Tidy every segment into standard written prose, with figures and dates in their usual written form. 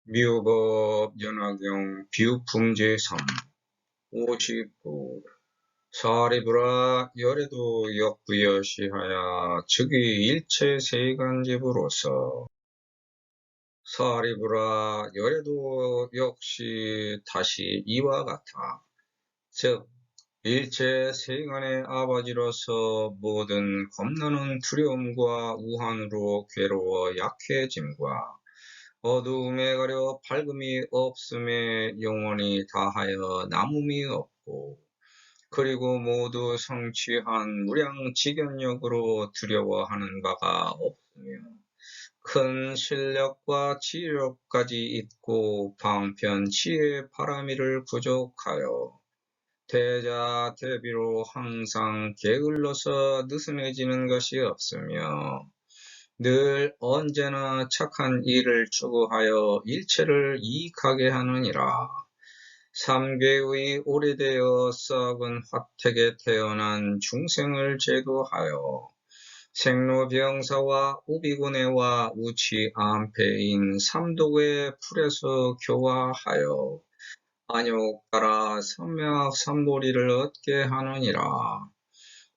미호법 연화경 비유품제3 59 사리부라 열애도 역부여시하야 즉위 일체세간집으로서 사리부라 열애도 역시 다시 이와 같아. 즉 일체세간의 아버지로서 모든 겁나는 두려움과 우환으로 괴로워 약해짐과 어두움에 가려 밝음이 없음에 영원히 다하여 남음이 없고 그리고 모두 성취한 무량지견력으로 두려워하는 바가 없으며 큰 실력과 지력까지 있고 방편 지혜 바라미를 부족하여 대자 대비로 항상 게을러서 느슨해지는 것이 없으며 늘 언제나 착한 일을 추구하여 일체를 이익하게 하느니라. 삼계의 오래되어 썩은 화택에 태어난 중생을 제도하여 생로병사와 우비고뇌와 우치암폐인 삼독의 풀에서 교화하여 안욕가라 선명삼도리를 얻게 하느니라.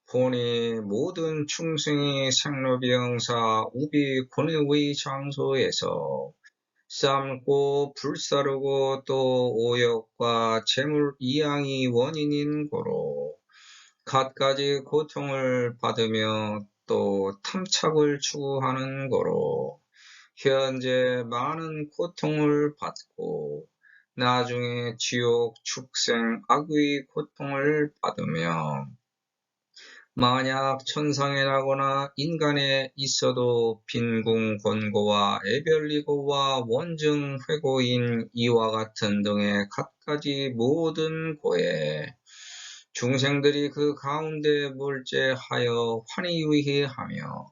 보니 모든 충승이 생로병사 우비고뇌의 장소에서 삶고 불사르고 또 오역과 재물 이양이 원인인 고로 갖가지 고통을 받으며 또 탐착을 추구하는 고로 현재 많은 고통을 받고 나중에 지옥 축생 악의 고통을 받으며 만약 천상에 나거나 인간에 있어도 빈궁 권고와 애별리고와 원증 회고인 이와 같은 등의 갖가지 모든 고에 중생들이 그 가운데 몰제하여 환희위해하며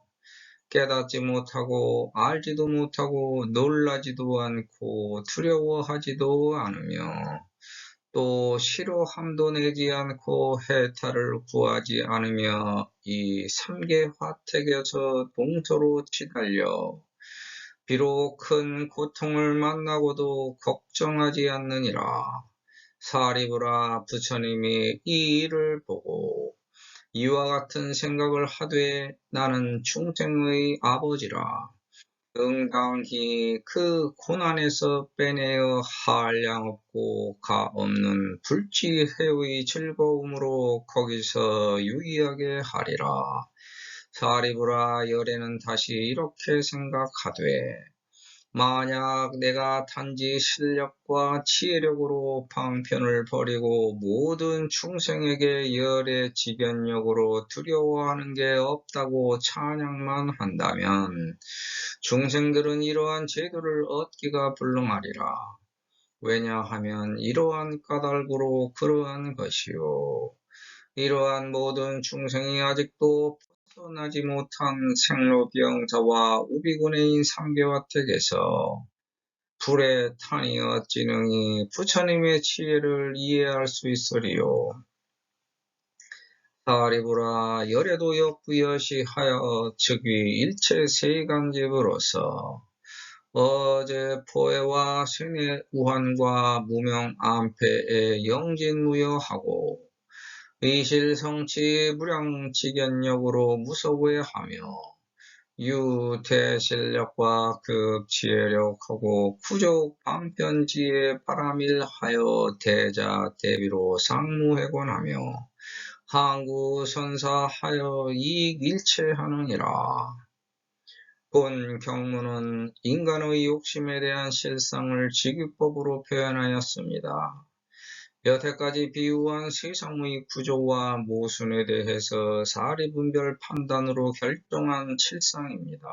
깨닫지 못하고 알지도 못하고 놀라지도 않고 두려워하지도 않으며 또 싫어함도 내지 않고 해탈을 구하지 않으며 이 삼계 화택에서 동서로 치달려 비록 큰 고통을 만나고도 걱정하지 않느니라. 사리부라 부처님이 이 일을 보고 이와 같은 생각을 하되 나는 중생의 아버지라. 응당히 그 고난에서 빼내어 한량없고 가없는 불지해의 즐거움으로 거기서 유의하게 하리라. 사리부라 열애는 다시 이렇게 생각하되 만약 내가 단지 실력과 지혜력으로 방편을 버리고 모든 중생에게 열의 지견력으로 두려워하는 게 없다고 찬양만 한다면 중생들은 이러한 제도를 얻기가 불능하리라. 왜냐하면 이러한 까닭으로 그러한 것이요 이러한 모든 중생이 아직도 벗어나지 못한 생로병사와 우비고뇌인 삼계화택에서 불의 탄이 어찌 능히 부처님의 지혜를 이해할 수 있으리요. 사리부라 열애도 역부여시하여 즉위 일체 세간집으로서 어제 포해와 생의 우환과 무명 암폐에 영진무여하고 의실성치 무량지견력으로 무서워하며 유대실력과 극지혜력하고 구족 방편지에 바람일하여 대자 대비로 상무회곤하며 항구선사하여 이익일체하느니라. 본 경문은 인간의 욕심에 대한 실상을 직유법으로 표현하였습니다. 여태까지 비유한 세상의 구조와 모순에 대해서 사리분별 판단으로 결정한 실상입니다.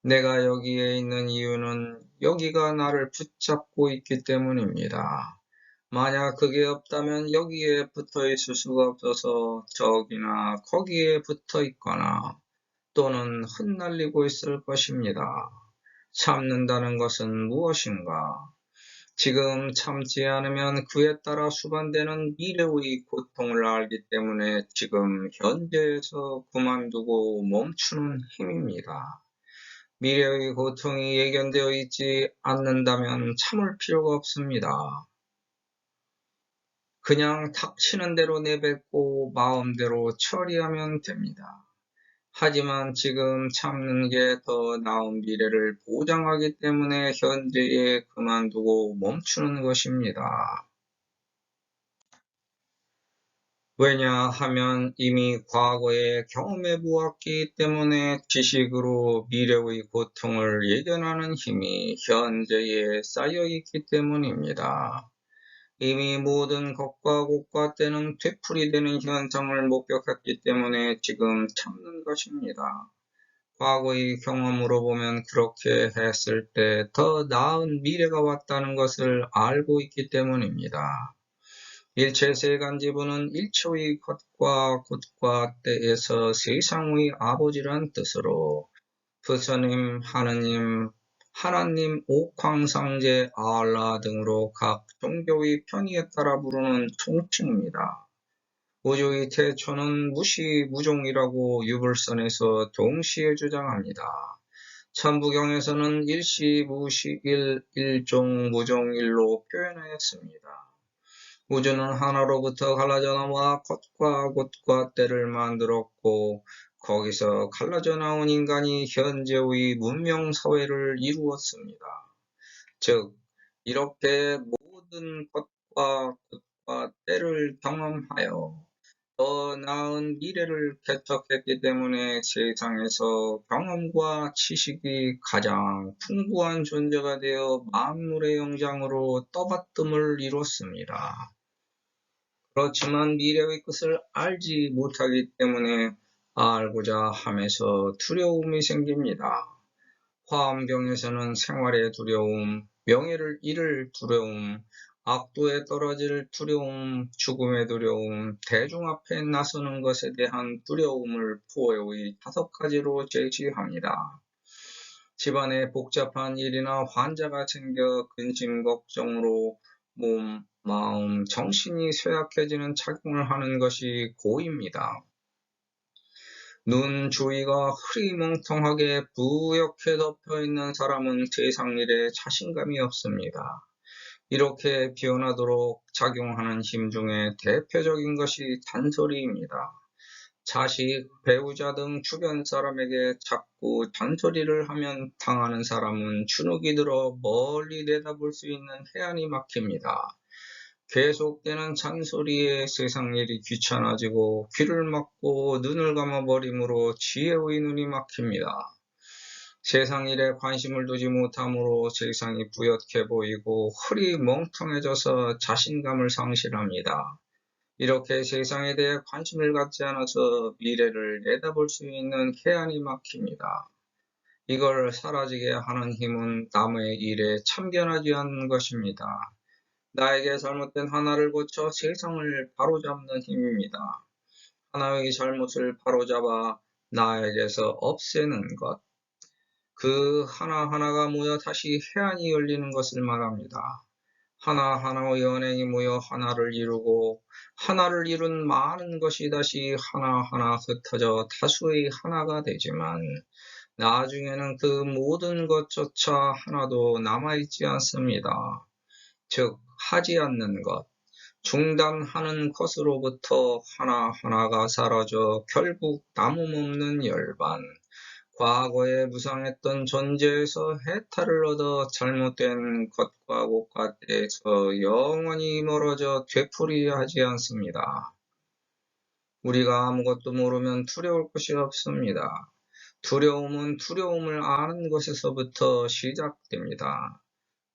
내가 여기에 있는 이유는 여기가 나를 붙잡고 있기 때문입니다. 만약 그게 없다면 여기에 붙어 있을 수가 없어서 저기나 거기에 붙어 있거나 또는 흩날리고 있을 것입니다. 참는다는 것은 무엇인가? 지금 참지 않으면 그에 따라 수반되는 미래의 고통을 알기 때문에 지금 현재에서 그만두고 멈추는 힘입니다. 미래의 고통이 예견되어 있지 않는다면 참을 필요가 없습니다. 그냥 닥치는 대로 내뱉고 마음대로 처리하면 됩니다. 하지만 지금 참는 게 더 나은 미래를 보장하기 때문에 현재에 그만두고 멈추는 것입니다. 왜냐하면 이미 과거에 경험해 보았기 때문에 지식으로 미래의 고통을 예견하는 힘이 현재에 쌓여 있기 때문입니다. 이미 모든 것과 곳과 때는 되풀이되는 현상을 목격했기 때문에 지금 참는 것입니다. 과거의 경험으로 보면 그렇게 했을 때 더 나은 미래가 왔다는 것을 알고 있기 때문입니다. 일체 세간지부는 일초의 것과 곳과 때에서 세상의 아버지란 뜻으로 부처님, 하나님, 옥황상제, 알라 등으로 각 종교의 편의에 따라 부르는 총칭입니다. 우주의 태초는 무시무종이라고 유불선에서 동시에 주장합니다. 천부경에서는 일시무시일, 일종무종일로 표현하였습니다. 우주는 하나로부터 갈라져 나와 것과 곳과 때를 만들었고 거기서 갈라져 나온 인간이 현재의 문명사회를 이루었습니다. 즉 이렇게 모든 것과 곳과 때를 경험하여 더 나은 미래를 개척했기 때문에 세상에서 경험과 지식이 가장 풍부한 존재가 되어 만물의 영장으로 떠받듦을 이뤘습니다. 그렇지만 미래의 끝을 알지 못하기 때문에 알고자 함에서 두려움이 생깁니다. 화엄경에서는 생활의 두려움, 명예를 잃을 두려움, 악도에 떨어질 두려움, 죽음의 두려움, 대중 앞에 나서는 것에 대한 두려움을 포효의 5가지로 제시합니다. 집안에 복잡한 일이나 환자가 생겨 근심 걱정으로 몸, 마음, 정신이 쇠약해지는 작용을 하는 것이 고입니다. 눈 주위가 흐리멍텅하게 뿌옇게 덮여있는 사람은 세상 일에 자신감이 없습니다. 이렇게 변하도록 작용하는 힘 중에 대표적인 것이 잔소리입니다. 자식, 배우자 등 주변 사람에게 자꾸 잔소리를 하면 당하는 사람은 주눅이 들어 멀리 내다볼 수 있는 해안이 막힙니다. 계속되는 잔소리에 세상 일이 귀찮아지고 귀를 막고 눈을 감아버리므로 지혜의 눈이 막힙니다. 세상 일에 관심을 두지 못하므로 세상이 뿌옇게 보이고 흐리멍텅해져서 자신감을 상실합니다. 이렇게 세상에 대해 관심을 갖지 않아서 미래를 내다볼 수 있는 해안이 막힙니다. 이걸 사라지게 하는 힘은 남의 일에 참견하지 않는 것입니다. 나에게 잘못된 하나를 고쳐 세상을 바로잡는 힘입니다. 하나의 잘못을 바로잡아 나에게서 없애는 것. 그 하나하나가 모여 다시 해안이 열리는 것을 말합니다. 하나하나의 연행이 모여 하나를 이루고 하나를 이룬 많은 것이 다시 하나하나 흩어져 다수의 하나가 되지만 나중에는 그 모든 것조차 하나도 남아있지 않습니다. 즉 하지 않는 것, 중단하는 것으로부터 하나하나가 사라져 결국 남음없는 열반, 과거에 무상했던 존재에서 해탈을 얻어 잘못된 것과 곳과 때에서 영원히 멀어져 되풀이하지 않습니다. 우리가 아무것도 모르면 두려울 것이 없습니다. 두려움은 두려움을 아는 것에서부터 시작됩니다.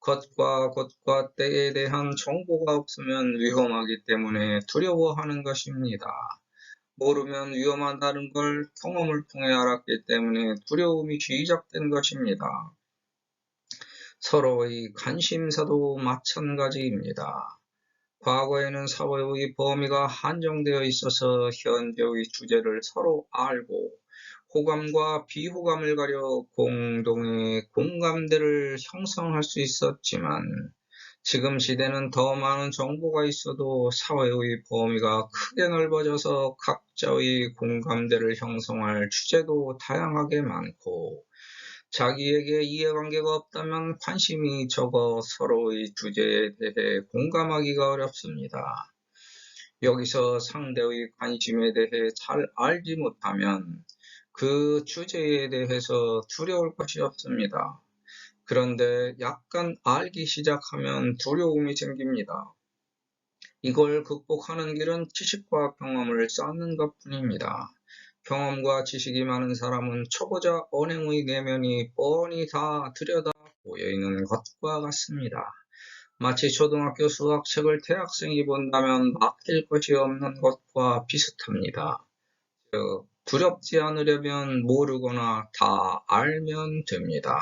것과 곳과 때에 대한 정보가 없으면 위험하기 때문에 두려워하는 것입니다. 모르면 위험하다는 걸 경험을 통해 알았기 때문에 두려움이 시작된 것입니다. 서로의 관심사도 마찬가지입니다. 과거에는 사회의 범위가 한정되어 있어서 현재의 주제를 서로 알고 호감과 비호감을 가려 공동의 공감대를 형성할 수 있었지만 지금 시대는 더 많은 정보가 있어도 사회의 범위가 크게 넓어져서 각자의 공감대를 형성할 주제도 다양하게 많고 자기에게 이해관계가 없다면 관심이 적어 서로의 주제에 대해 공감하기가 어렵습니다. 여기서 상대의 관심에 대해 잘 알지 못하면 그 주제에 대해서 두려울 것이 없습니다. 그런데 약간 알기 시작하면 두려움이 생깁니다. 이걸 극복하는 길은 지식과 경험을 쌓는 것뿐입니다. 경험과 지식이 많은 사람은 초보자 언행의 내면이 뻔히 다 들여다 보여있는 것과 같습니다. 마치 초등학교 수학책을 대학생이 본다면 맡길 것이 없는 것과 비슷합니다. 두렵지 않으려면 모르거나 다 알면 됩니다.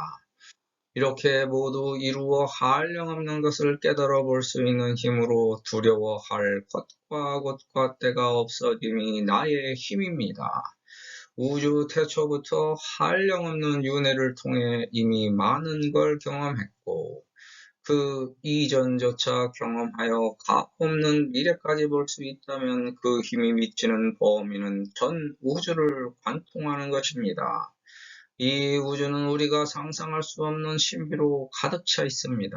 이렇게 모두 이루어 한량없는 것을 깨달아 볼 수 있는 힘으로 두려워할 것과 때가 없어짐이 나의 힘입니다. 우주 태초부터 한량없는 윤회를 통해 이미 많은 걸 경험했고 그 이전조차 경험하여 값없는 미래까지 볼 수 있다면 그 힘이 미치는 범위는 전 우주를 관통하는 것입니다. 이 우주는 우리가 상상할 수 없는 신비로 가득 차 있습니다.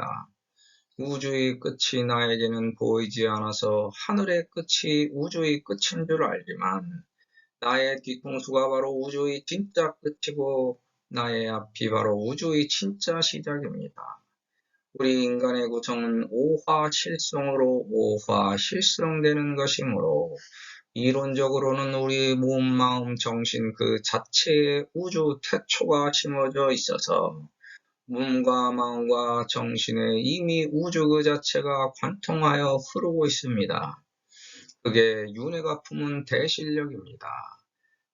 우주의 끝이 나에게는 보이지 않아서 하늘의 끝이 우주의 끝인 줄 알지만 나의 뒤통수가 바로 우주의 진짜 끝이고 나의 앞이 바로 우주의 진짜 시작입니다. 우리 인간의 구성은 오화칠성으로 오화실성되는 것이므로 이론적으로는 우리 몸, 마음, 정신 그 자체에 우주 태초가 심어져 있어서 몸과 마음과 정신에 이미 우주 그 자체가 관통하여 흐르고 있습니다. 그게 윤회가 품은 대실력입니다.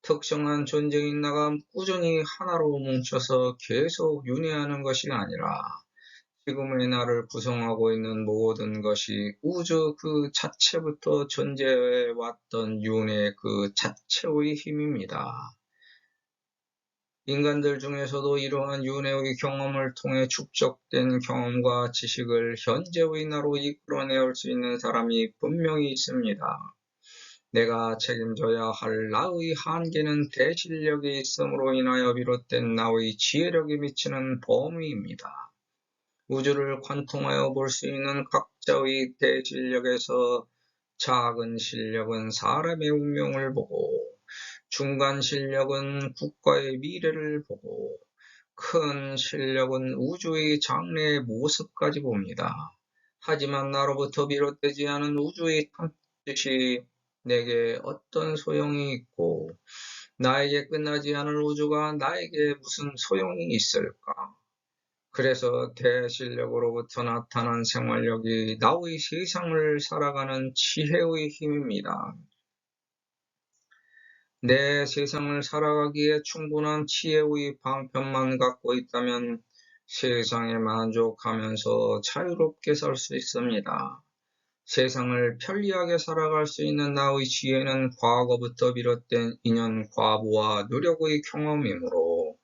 특정한 존재인 나가 꾸준히 하나로 뭉쳐서 계속 윤회하는 것이 아니라 지금의 나를 구성하고 있는 모든 것이 우주 그 자체부터 존재해 왔던 윤회 그 자체의 힘입니다. 인간들 중에서도 이러한 윤회의 경험을 통해 축적된 경험과 지식을 현재의 나로 이끌어내올 수 있는 사람이 분명히 있습니다. 내가 책임져야 할 나의 한계는 대실력이 있음으로 인하여 비롯된 나의 지혜력이 미치는 범위입니다. 우주를 관통하여 볼 수 있는 각자의 대실력에서 작은 실력은 사람의 운명을 보고 중간 실력은 국가의 미래를 보고 큰 실력은 우주의 장래의 모습까지 봅니다. 하지만 나로부터 비롯되지 않은 우주의 뜻이 내게 어떤 소용이 있고 나에게 끝나지 않을 우주가 나에게 무슨 소용이 있을까? 그래서 대실력으로부터 나타난 생활력이 나의 세상을 살아가는 지혜의 힘입니다. 내 세상을 살아가기에 충분한 지혜의 방편만 갖고 있다면 세상에 만족하면서 자유롭게 살 수 있습니다. 세상을 편리하게 살아갈 수 있는 나의 지혜는 과거부터 비롯된 인연, 과보와 노력의 경험이므로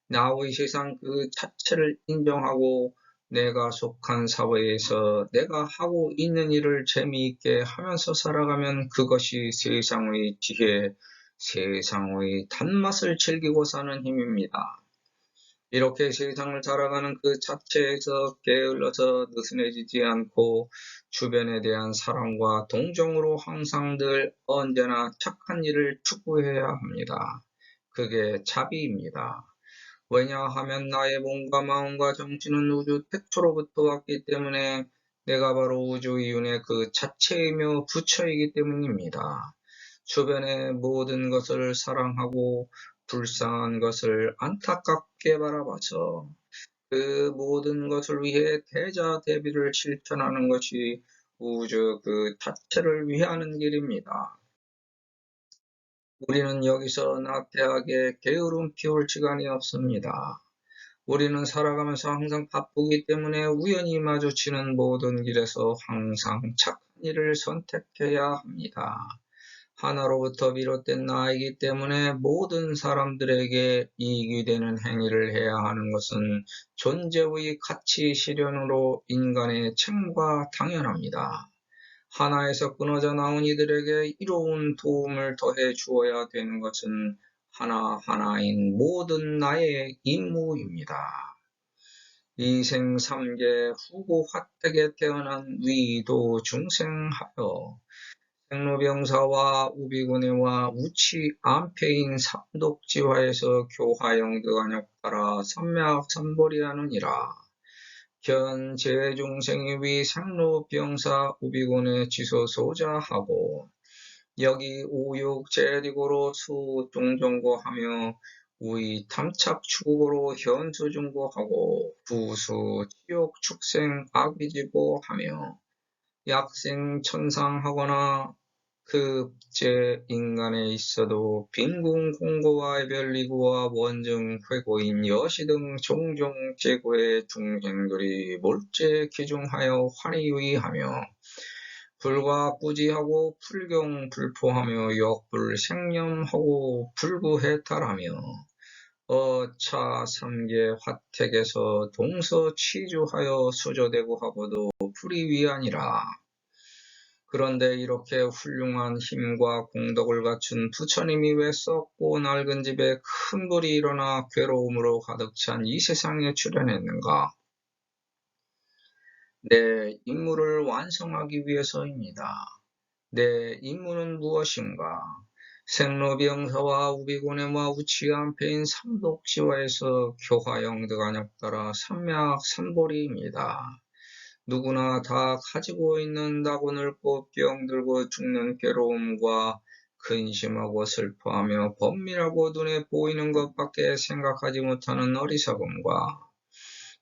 나의 세상 그 자체를 인정하고 내가 속한 사회에서 내가 하고 있는 일을 재미있게 하면서 살아가면 그것이 세상의 지혜, 세상의 단맛을 즐기고 사는 힘입니다. 이렇게 세상을 살아가는 그 자체에서 게을러서 느슨해지지 않고 주변에 대한 사랑과 동정으로 항상 늘 언제나 착한 일을 추구해야 합니다. 그게 자비입니다. 왜냐하면 나의 몸과 마음과 정신은 우주 태초로부터 왔기 때문에 내가 바로 우주의 윤회 그 자체이며 부처이기 때문입니다. 주변의 모든 것을 사랑하고 불쌍한 것을 안타깝게 바라봐서 그 모든 것을 위해 대자대비를 실천하는 것이 우주 그 자체를 위하는 길입니다. 우리는 여기서 나태하게 게으름 피울 시간이 없습니다. 우리는 살아가면서 항상 바쁘기 때문에 우연히 마주치는 모든 길에서 항상 착한 일을 선택해야 합니다. 하나로부터 비롯된 나이기 때문에 모든 사람들에게 이익이 되는 행위를 해야 하는 것은 존재의 가치 실현으로 인간의 책무가 당연합니다. 하나에서 끊어져 나온 이들에게 이로운 도움을 더해 주어야 되는 것은 하나하나인 모든 나의 임무입니다. 이생 삼계 후고 화택에 태어난 위도 중생하여 생로병사와 우비고내와 우치 안패인 삼독지화에서 교화영득안역 따라 삼맥삼보리하느니라. 현 재중생이 위 생로병사 우비고내 지소소자하고 여기 오육 재리고로 수중정고하며 우이 탐착 추구고로 현수중고하고 부수 지옥 축생 악비지고하며 약생 천상하거나 급제 인간에 있어도 빈궁 공고와 애별리고와 원증 회고인 여시 등 종종 제고의 중생들이 몰제 기중하여 환희위하며 불과 꾸지하고 풀경 불포하며 역불 생념하고 불구해탈하며 어차 삼계 화택에서 동서 취주하여 수조되고 하고도 불이위하니라. 그런데 이렇게 훌륭한 힘과 공덕을 갖춘 부처님이 왜 썩고 낡은 집에 큰 불이 일어나 괴로움으로 가득 찬 이 세상에 출현했는가? 내 임무를 완성하기 위해서입니다. 내 임무는 무엇인가? 생로병사와 우비고내와 우치안패인 삼독지화에서 교화영득안역 따라 삼맥삼보리입니다. 누구나 다 가지고 있는 나고 늙고 병들고 죽는 괴로움과 근심하고 슬퍼하며 범민하고 눈에 보이는 것밖에 생각하지 못하는 어리석음과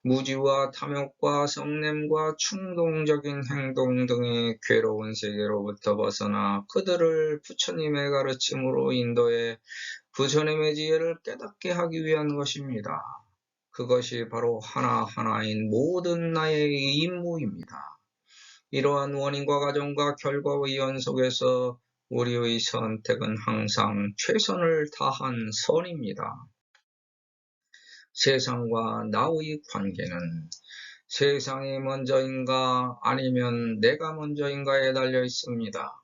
무지와 탐욕과 성냄과 충동적인 행동 등의 괴로운 세계로부터 벗어나 그들을 부처님의 가르침으로 인도해 부처님의 지혜를 깨닫게 하기 위한 것입니다. 그것이 바로 하나하나인 모든 나의 임무입니다. 이러한 원인과 과정과 결과의 연속에서 우리의 선택은 항상 최선을 다한 선입니다. 세상과 나의 관계는 세상이 먼저인가 아니면 내가 먼저인가에 달려 있습니다.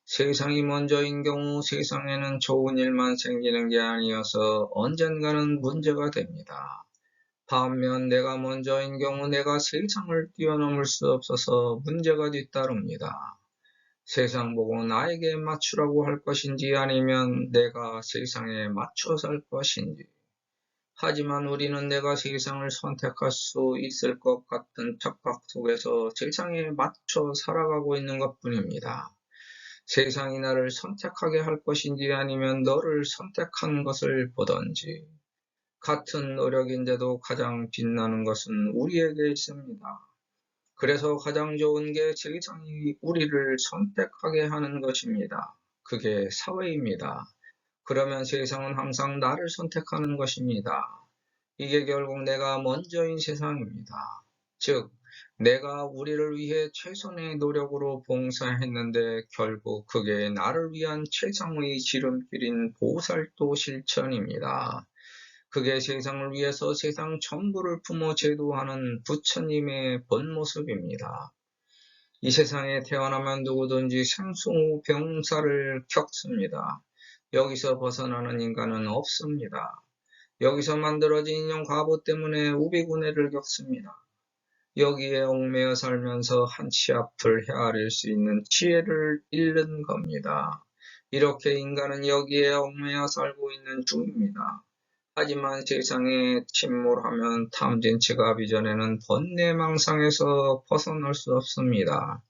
세상이 먼저인 경우 세상에는 좋은 일만 생기는 게 아니어서 언젠가는 문제가 됩니다. 반면 내가 먼저인 경우 내가 세상을 뛰어넘을 수 없어서 문제가 뒤따릅니다. 세상 보고 나에게 맞추라고 할 것인지 아니면 내가 세상에 맞춰 살 것인지. 하지만 우리는 내가 세상을 선택할 수 있을 것 같은 착각 속에서 세상에 맞춰 살아가고 있는 것뿐입니다. 세상이 나를 선택하게 할 것인지 아니면 너를 선택한 것을 보던지. 같은 노력인데도 가장 빛나는 것은 우리에게 있습니다. 그래서 가장 좋은 게 세상이 우리를 선택하게 하는 것입니다. 그게 사회입니다. 그러면 세상은 항상 나를 선택하는 것입니다. 이게 결국 내가 먼저인 세상입니다. 즉, 내가 우리를 위해 최선의 노력으로 봉사했는데 결국 그게 나를 위한 최상의 지름길인 보살도 실천입니다. 그게 세상을 위해서 세상 전부를 품어 제도하는 부처님의 본 모습입니다. 이 세상에 태어나면 누구든지 생수병사를 겪습니다. 여기서 벗어나는 인간은 없습니다. 여기서 만들어진 인형 과보 때문에 우비고뇌를 겪습니다. 여기에 얽매여 살면서 한치 앞을 헤아릴 수 있는 지혜를 잃는 겁니다. 이렇게 인간은 여기에 얽매여 살고 있는 중입니다. 하지만 세상에 침몰하면 탐진치가 이전에는 번뇌망상에서 벗어날 수 없습니다.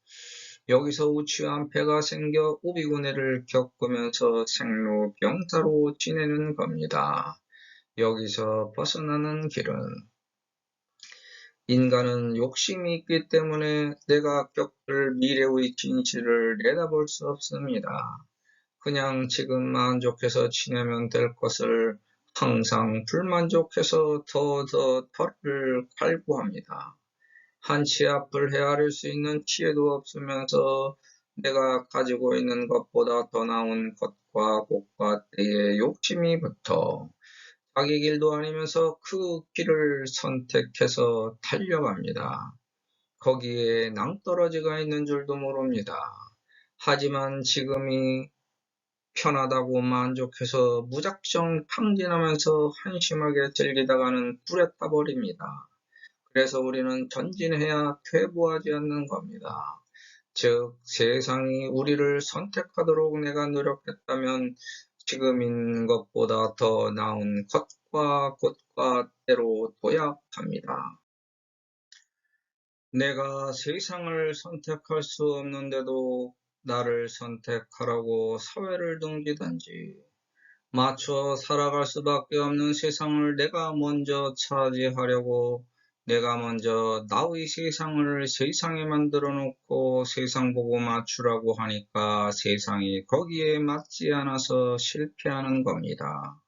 여기서 우치안패가 생겨 우비고뇌를 겪으면서 생로병사로 지내는 겁니다. 여기서 벗어나는 길은 인간은 욕심이 있기 때문에 내가 겪을 미래의 진실을 내다볼 수 없습니다. 그냥 지금 만족해서 지내면 될 것을 항상 불만족해서 더 털을 갈구합니다. 한치 앞을 헤아릴 수 있는 지혜도 없으면서 내가 가지고 있는 것보다 더 나은 것과 곳과 때에 욕심이 붙어 자기 길도 아니면서 그 길을 선택해서 달려갑니다. 거기에 낭떠러지가 있는 줄도 모릅니다. 하지만 지금이 편하다고 만족해서 무작정 탕진하면서 한심하게 즐기다가는 불에 타버립니다. 그래서 우리는 전진해야 퇴보하지 않는 겁니다. 즉, 세상이 우리를 선택하도록 내가 노력했다면 지금 있는 것보다 더 나은 컷과 곧과 때로 도약합니다. 내가 세상을 선택할 수 없는데도 나를 선택하라고 사회를 등지든지 맞춰 살아갈 수밖에 없는 세상을 내가 먼저 차지하려고 내가 먼저 나의 세상을 세상에 만들어 놓고 세상 보고 맞추라고 하니까 세상이 거기에 맞지 않아서 실패하는 겁니다.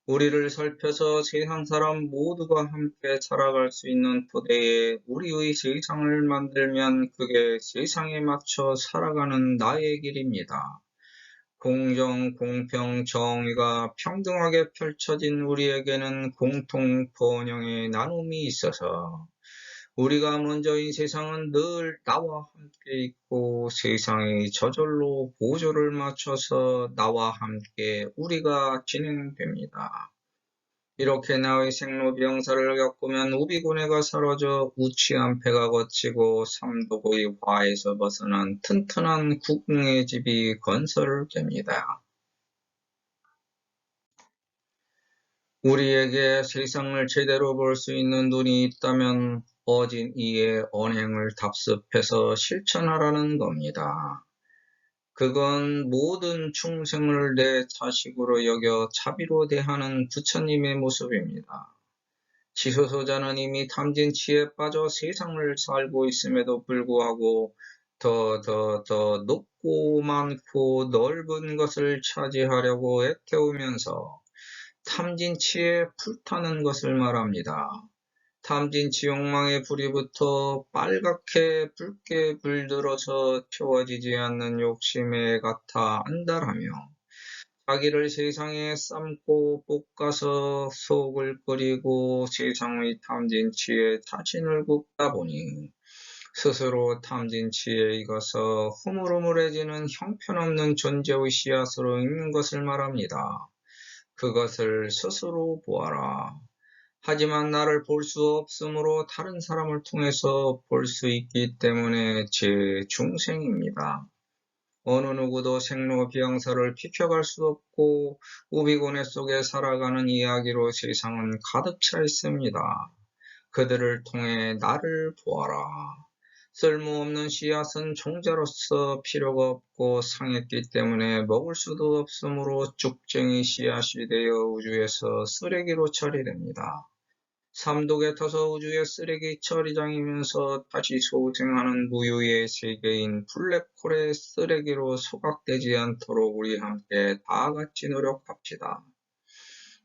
우리를 살펴서 세상 사람 모두가 함께 살아갈 수 있는 토대에 우리의 세상을 만들면 그게 세상에 맞춰 살아가는 나의 길입니다. 공정, 공평, 정의가 평등하게 펼쳐진 우리에게는 공통 번영의 나눔이 있어서 우리가 먼저인 세상은 늘 나와 함께 있고 세상이 저절로 보조를 맞춰서 나와 함께 우리가 진행됩니다. 이렇게 나의 생로병사를 겪으면 우비고뇌가 사라져 우치한 폐가 걷히고 삼도고의 화에서 벗어난 튼튼한 국궁의 집이 건설됩니다. 우리에게 세상을 제대로 볼 수 있는 눈이 있다면 어진 이의 언행을 답습해서 실천하라는 겁니다. 그건 모든 충생을 내 자식으로 여겨 자비로 대하는 부처님의 모습입니다. 지소서자는 이미 탐진치에 빠져 세상을 살고 있음에도 불구하고 더 높고 많고 넓은 것을 차지하려고 애태우면서 탐진치에 불타는 것을 말합니다. 탐진치 욕망의 불이 붙어 빨갛게 붉게 불들어서 태워지지 않는 욕심에 같아 안달하며 자기를 세상에 삶고 볶아서 속을 끓이고 세상의 탐진치에 자신을 굽다 보니 스스로 탐진치에 익어서 흐물흐물해지는 형편없는 존재의 씨앗으로 있는 것을 말합니다. 그것을 스스로 보아라. 하지만 나를 볼 수 없으므로 다른 사람을 통해서 볼 수 있기 때문에 제 중생입니다. 어느 누구도 생로병사를 비켜갈 수 없고 우비고뇌 속에 살아가는 이야기로 세상은 가득 차 있습니다. 그들을 통해 나를 보아라. 쓸모없는 씨앗은 종자로서 필요가 없고 상했기 때문에 먹을 수도 없으므로 쭉쟁이 씨앗이 되어 우주에서 쓰레기로 처리됩니다. 삼독에 터서 우주의 쓰레기 처리장이면서 다시 소생하는 무유의 세계인 블랙홀의 쓰레기로 소각되지 않도록 우리 함께 다 같이 노력합시다.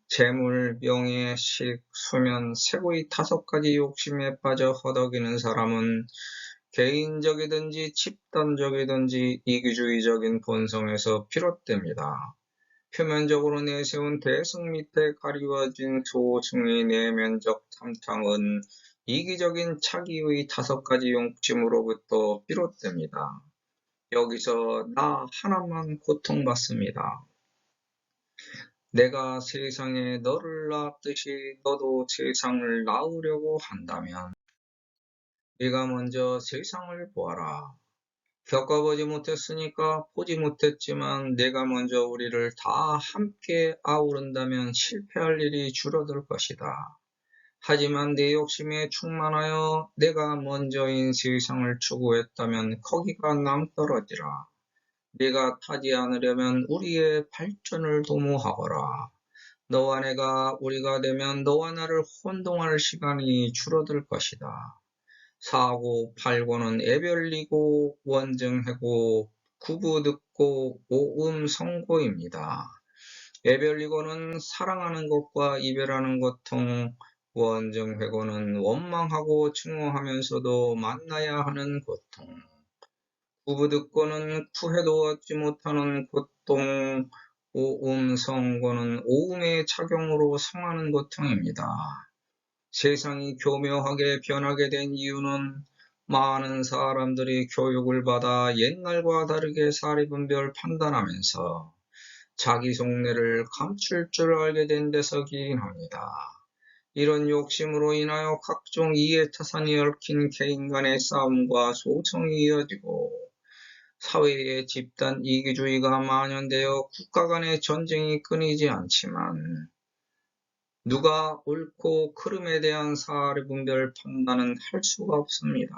재물, 명예, 식, 수면, 세고의 5가지 욕심에 빠져 허덕이는 사람은 개인적이든지 집단적이든지 이기주의적인 본성에서 비롯됩니다. 표면적으로 내세운 대승 밑에 가리워진 소승의 내면적 탐탕은 이기적인 자기의 5가지 욕심으로부터 비롯됩니다. 여기서 나 하나만 고통받습니다. 내가 세상에 너를 낳았듯이 너도 세상을 낳으려고 한다면 네가 먼저 세상을 보아라. 겪어보지 못했으니까 보지 못했지만 내가 먼저 우리를 다 함께 아우른다면 실패할 일이 줄어들 것이다. 하지만 내 욕심에 충만하여 내가 먼저인 세상을 추구했다면 거기가 낭떠러지라. 네가 타지 않으려면 우리의 발전을 도모하거라. 너와 내가 우리가 되면 너와 나를 혼동할 시간이 줄어들 것이다. 사고 팔고는 애별리고 원증해고 구부듣고 오음성고입니다. 애별리고는 사랑하는 것과 이별하는 고통, 원증회고는 원망하고 증오하면서도 만나야 하는 고통, 구부듣고는 구해도 얻지 못하는 고통, 오음성고는 오음의 작용으로 성하는 고통입니다. 세상이 교묘하게 변하게 된 이유는 많은 사람들이 교육을 받아 옛날과 다르게 사리분별 판단하면서 자기 속내를 감출 줄 알게 된 데서긴 합니다. 이런 욕심으로 인하여 각종 이해타산이 얽힌 개인 간의 싸움과 소송이 이어지고 사회의 집단 이기주의가 만연되어 국가 간의 전쟁이 끊이지 않지만 누가 옳고 그름에 대한 사리분별 판단은 할 수가 없습니다.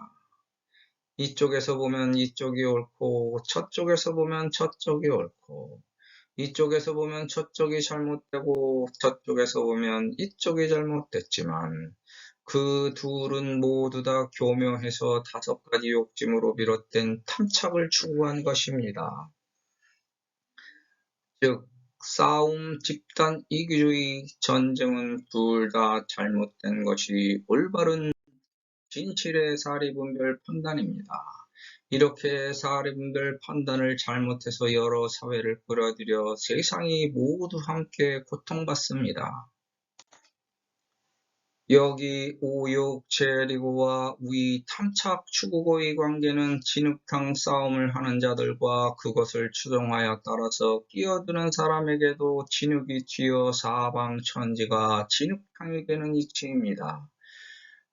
이쪽에서 보면 이쪽이 옳고 저쪽에서 보면 저쪽이 옳고 이쪽에서 보면 저쪽이 잘못되고 저쪽에서 보면 이쪽이 잘못됐지만 그 둘은 모두 다 교묘해서 5가지 욕심으로 비롯된 탐착을 추구한 것입니다. 즉 싸움, 집단, 이기주의, 전쟁은 둘 다 잘못된 것이 올바른 진실의 사리분별 판단입니다. 이렇게 사리분별 판단을 잘못해서 여러 사회를 끌어들여 세상이 모두 함께 고통받습니다. 여기 오욕, 재리고와 위, 탐착, 추구고의 관계는 진흙탕 싸움을 하는 자들과 그것을 추종하여 따라서 끼어드는 사람에게도 진흙이 튀어 사방천지가 진흙탕이 되는 이치입니다.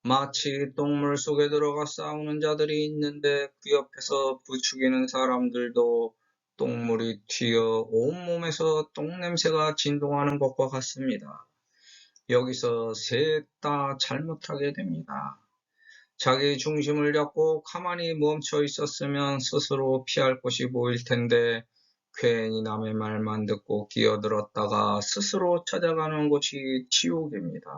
마치 똥물 속에 들어가 싸우는 자들이 있는데 그 옆에서 부추기는 사람들도 똥물이 튀어 온몸에서 똥냄새가 진동하는 것과 같습니다. 여기서 셋 다 잘못하게 됩니다. 자기 중심을 잡고 가만히 멈춰 있었으면 스스로 피할 곳이 보일 텐데 괜히 남의 말만 듣고 끼어들었다가 스스로 찾아가는 곳이 지옥입니다.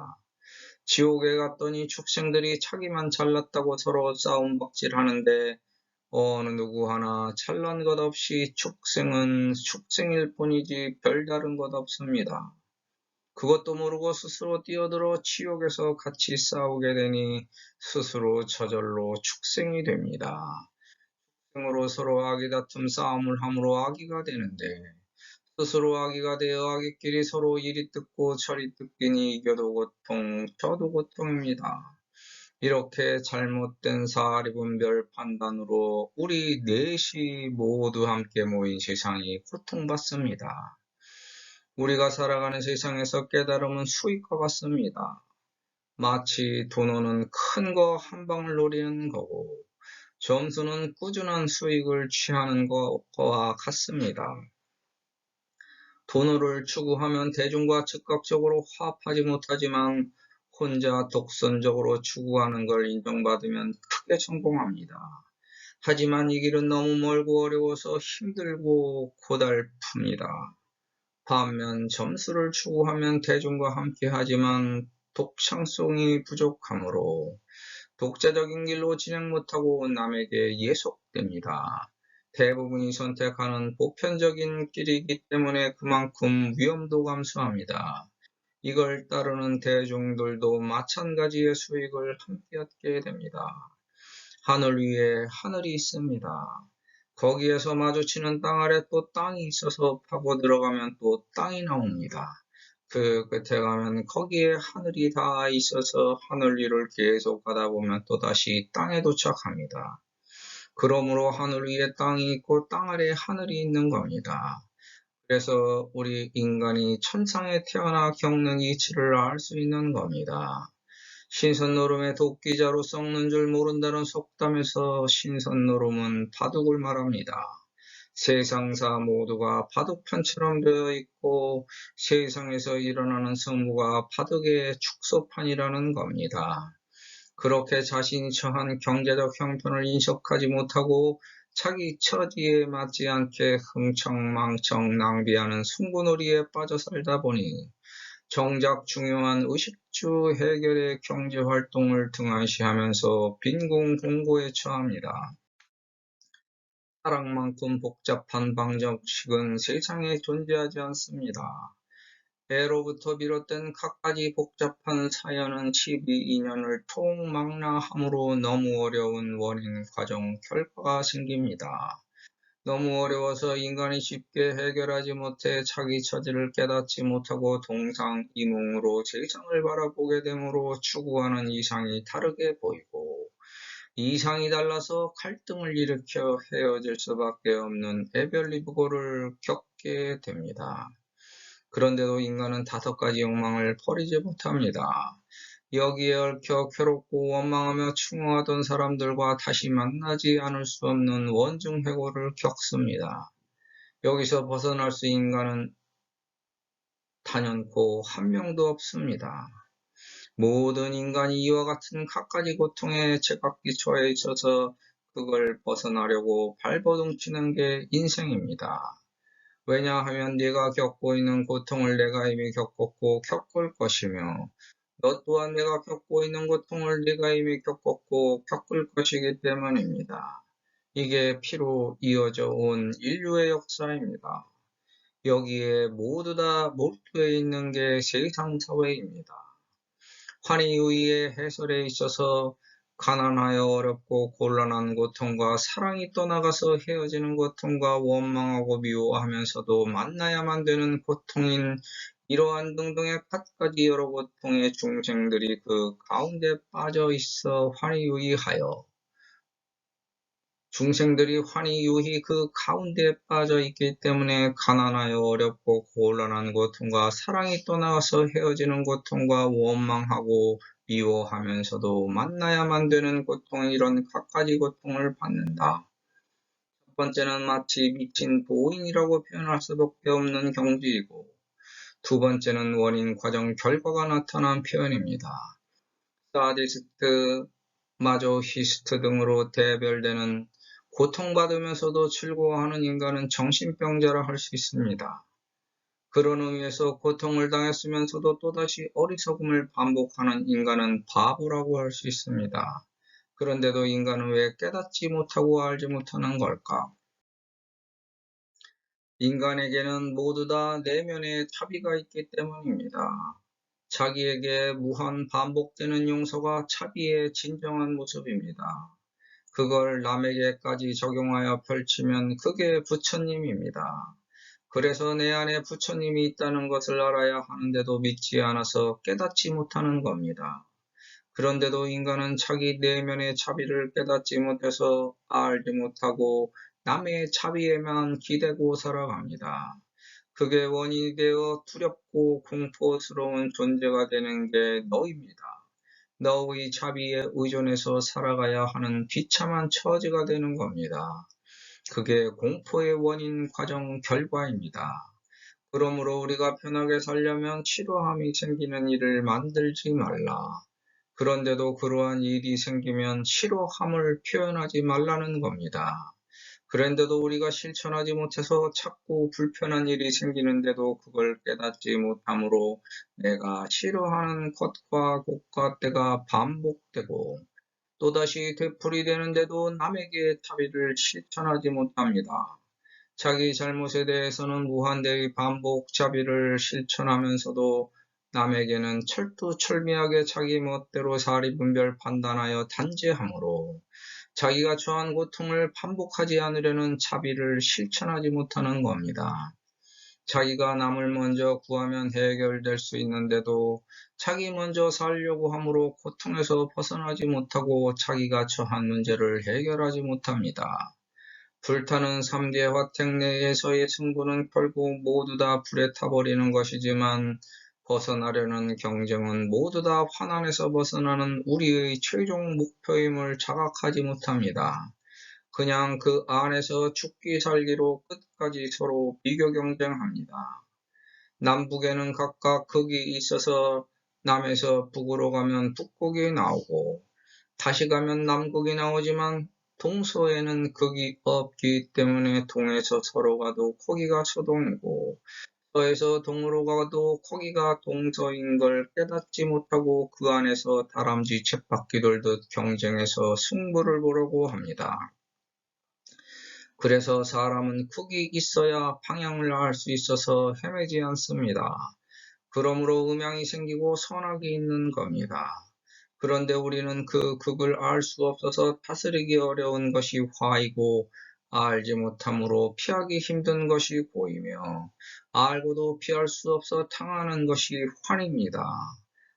지옥에 갔더니 축생들이 자기만 잘났다고 서로 싸움박질하는데 어느 누구 하나 잘난 것 없이 축생은 축생일 뿐이지 별다른 것 없습니다. 그것도 모르고 스스로 뛰어들어 지옥에서 같이 싸우게 되니 스스로 저절로 축생이 됩니다. 축생으로 서로 악의다툼 싸움을 함으로 악의가 되는데 스스로 악의가 되어 악의끼리 서로 이리 뜯고 저리 뜯기니 이겨도 고통, 저도 고통입니다. 이렇게 잘못된 사리분별 판단으로 우리 넷이 모두 함께 모인 세상이 고통받습니다. 우리가 살아가는 세상에서 깨달음은 수익과 같습니다. 마치 돈오는 큰 거 한 방울 노리는 거고 점수는 꾸준한 수익을 취하는 것과 같습니다. 돈을 추구하면 대중과 즉각적으로 화합하지 못하지만 혼자 독선적으로 추구하는 걸 인정받으면 크게 성공합니다. 하지만 이 길은 너무 멀고 어려워서 힘들고 고달픕니다. 반면 점수를 추구하면 대중과 함께 하지만 독창성이 부족하므로 독자적인 길로 진행 못하고 남에게 예속됩니다. 대부분이 선택하는 보편적인 길이기 때문에 그만큼 위험도 감수합니다. 이걸 따르는 대중들도 마찬가지의 수익을 함께 얻게 됩니다. 하늘 위에 하늘이 있습니다. 거기에서 마주치는 땅 아래 또 땅이 있어서 파고 들어가면 또 땅이 나옵니다. 그 끝에 가면 거기에 하늘이 다 있어서 하늘 위를 계속 가다 보면 또다시 땅에 도착합니다. 그러므로 하늘 위에 땅이 있고 땅 아래에 하늘이 있는 겁니다. 그래서 우리 인간이 천상에 태어나 겪는 이치를 알 수 있는 겁니다. 신선노름의 도끼자루 썩는 줄 모른다는 속담에서 신선노름은 바둑을 말합니다. 세상사 모두가 바둑판처럼 되어 있고 세상에서 일어나는 성무가 바둑의 축소판이라는 겁니다. 그렇게 자신이 처한 경제적 형편을 인식하지 못하고 자기 처지에 맞지 않게 흥청망청 낭비하는 승부놀이에 빠져 살다 보니 정작 중요한 의식주 해결의 경제활동을 등한시하면서 빈곤공고에 처합니다. 사랑만큼 복잡한 방정식은 세상에 존재하지 않습니다. 애로부터 비롯된 갖가지 복잡한 사연은 12인연을 통망라함으로 너무 어려운 원인, 과정, 결과가 생깁니다. 너무 어려워서 인간이 쉽게 해결하지 못해 자기 처지를 깨닫지 못하고 동상이몽으로 세상을 바라보게 되므로 추구하는 이상이 다르게 보이고 이상이 달라서 갈등을 일으켜 헤어질 수밖에 없는 애별리브고를 겪게 됩니다. 그런데도 인간은 5가지 욕망을 버리지 못합니다. 여기에 얽혀 괴롭고 원망하며 추모하던 사람들과 다시 만나지 않을 수 없는 원중회고를 겪습니다. 여기서 벗어날 수 인간은 단연코 한 명도 없습니다. 모든 인간이 이와 같은 갖가지 고통에 제각기 처해 있어서 그걸 벗어나려고 발버둥 치는 게 인생입니다. 왜냐하면 네가 겪고 있는 고통을 내가 이미 겪었고 겪을 것이며 너 또한 내가 겪고 있는 고통을 네가 이미 겪었고 겪을 것이기 때문입니다. 이게 피로 이어져 온 인류의 역사입니다. 여기에 모두 다 몰두해 있는 게 세상사회입니다. 환희유의의 해설에 있어서 가난하여 어렵고 곤란한 고통과 사랑이 떠나가서 헤어지는 고통과 원망하고 미워하면서도 만나야만 되는 고통인 이러한 등등의 갖가지 여러 고통의 중생들이 그 가운데 빠져 있어 중생들이 환희유희 그 가운데 빠져 있기 때문에 가난하여 어렵고 곤란한 고통과 사랑이 떠나가서 헤어지는 고통과 원망하고 미워하면서도 만나야만 되는 고통의 이런 갖가지 고통을 받는다. 첫 번째는 마치 미친 도인이라고 표현할 수밖에 없는 경지이고, 두 번째는 원인, 과정, 결과가 나타난 표현입니다. 사디스트, 마조히스트 등으로 대별되는 고통받으면서도 즐거워하는 인간은 정신병자라 할 수 있습니다. 그런 의미에서 고통을 당했으면서도 또다시 어리석음을 반복하는 인간은 바보라고 할 수 있습니다. 그런데도 인간은 왜 깨닫지 못하고 알지 못하는 걸까? 인간에게는 모두 다 내면의 차비가 있기 때문입니다. 자기에게 무한 반복되는 용서가 차비의 진정한 모습입니다. 그걸 남에게까지 적용하여 펼치면 그게 부처님입니다. 그래서 내 안에 부처님이 있다는 것을 알아야 하는데도 믿지 않아서 깨닫지 못하는 겁니다. 그런데도 인간은 자기 내면의 차비를 깨닫지 못해서 알지 못하고 남의 차비에만 기대고 살아갑니다. 그게 원인이 되어 두렵고 공포스러운 존재가 되는 게 너입니다. 너의 자비에 의존해서 살아가야 하는 비참한 처지가 되는 겁니다. 그게 공포의 원인, 과정, 결과입니다. 그러므로 우리가 편하게 살려면 치료함이 생기는 일을 만들지 말라. 그런데도 그러한 일이 생기면 치료함을 표현하지 말라는 겁니다. 그런데도 우리가 실천하지 못해서 자꾸 불편한 일이 생기는데도 그걸 깨닫지 못하므로 내가 싫어하는 것과 곳과 때가 반복되고 또다시 되풀이되는데도 남에게 자비를 실천하지 못합니다. 자기 잘못에 대해서는 무한대의 반복 자비를 실천하면서도 남에게는 철두철미하게 자기 멋대로 사리분별 판단하여 단죄하므로 자기가 처한 고통을 반복하지 않으려는 자비를 실천하지 못하는 겁니다. 자기가 남을 먼저 구하면 해결될 수 있는데도 자기 먼저 살려고 함으로 고통에서 벗어나지 못하고 자기가 처한 문제를 해결하지 못합니다. 불타는 3대 화택 내에서의 승부는 결국 모두 다 불에 타버리는 것이지만 벗어나려는 경쟁은 모두 다 환난에서 벗어나는 우리의 최종 목표임을 자각하지 못합니다. 그냥 그 안에서 죽기 살기로 끝까지 서로 비교 경쟁합니다. 남북에는 각각 극이 있어서 남에서 북으로 가면 북극이 나오고 다시 가면 남극이 나오지만 동서에는 극이 없기 때문에 동에서 서로 가도 거기가 서동이고 서에서 동으로 가도 거기가 동서인 걸 깨닫지 못하고 그 안에서 다람쥐 쳇바퀴 돌듯 경쟁해서 승부를 보려고 합니다. 그래서 사람은 극이 있어야 방향을 알 수 있어서 헤매지 않습니다. 그러므로 음양이 생기고 선악이 있는 겁니다. 그런데 우리는 그 극을 알 수 없어서 다스리기 어려운 것이 화이고 알지 못함으로 피하기 힘든 것이 고이며 알고도 피할 수 없어 당하는 것이 환입니다.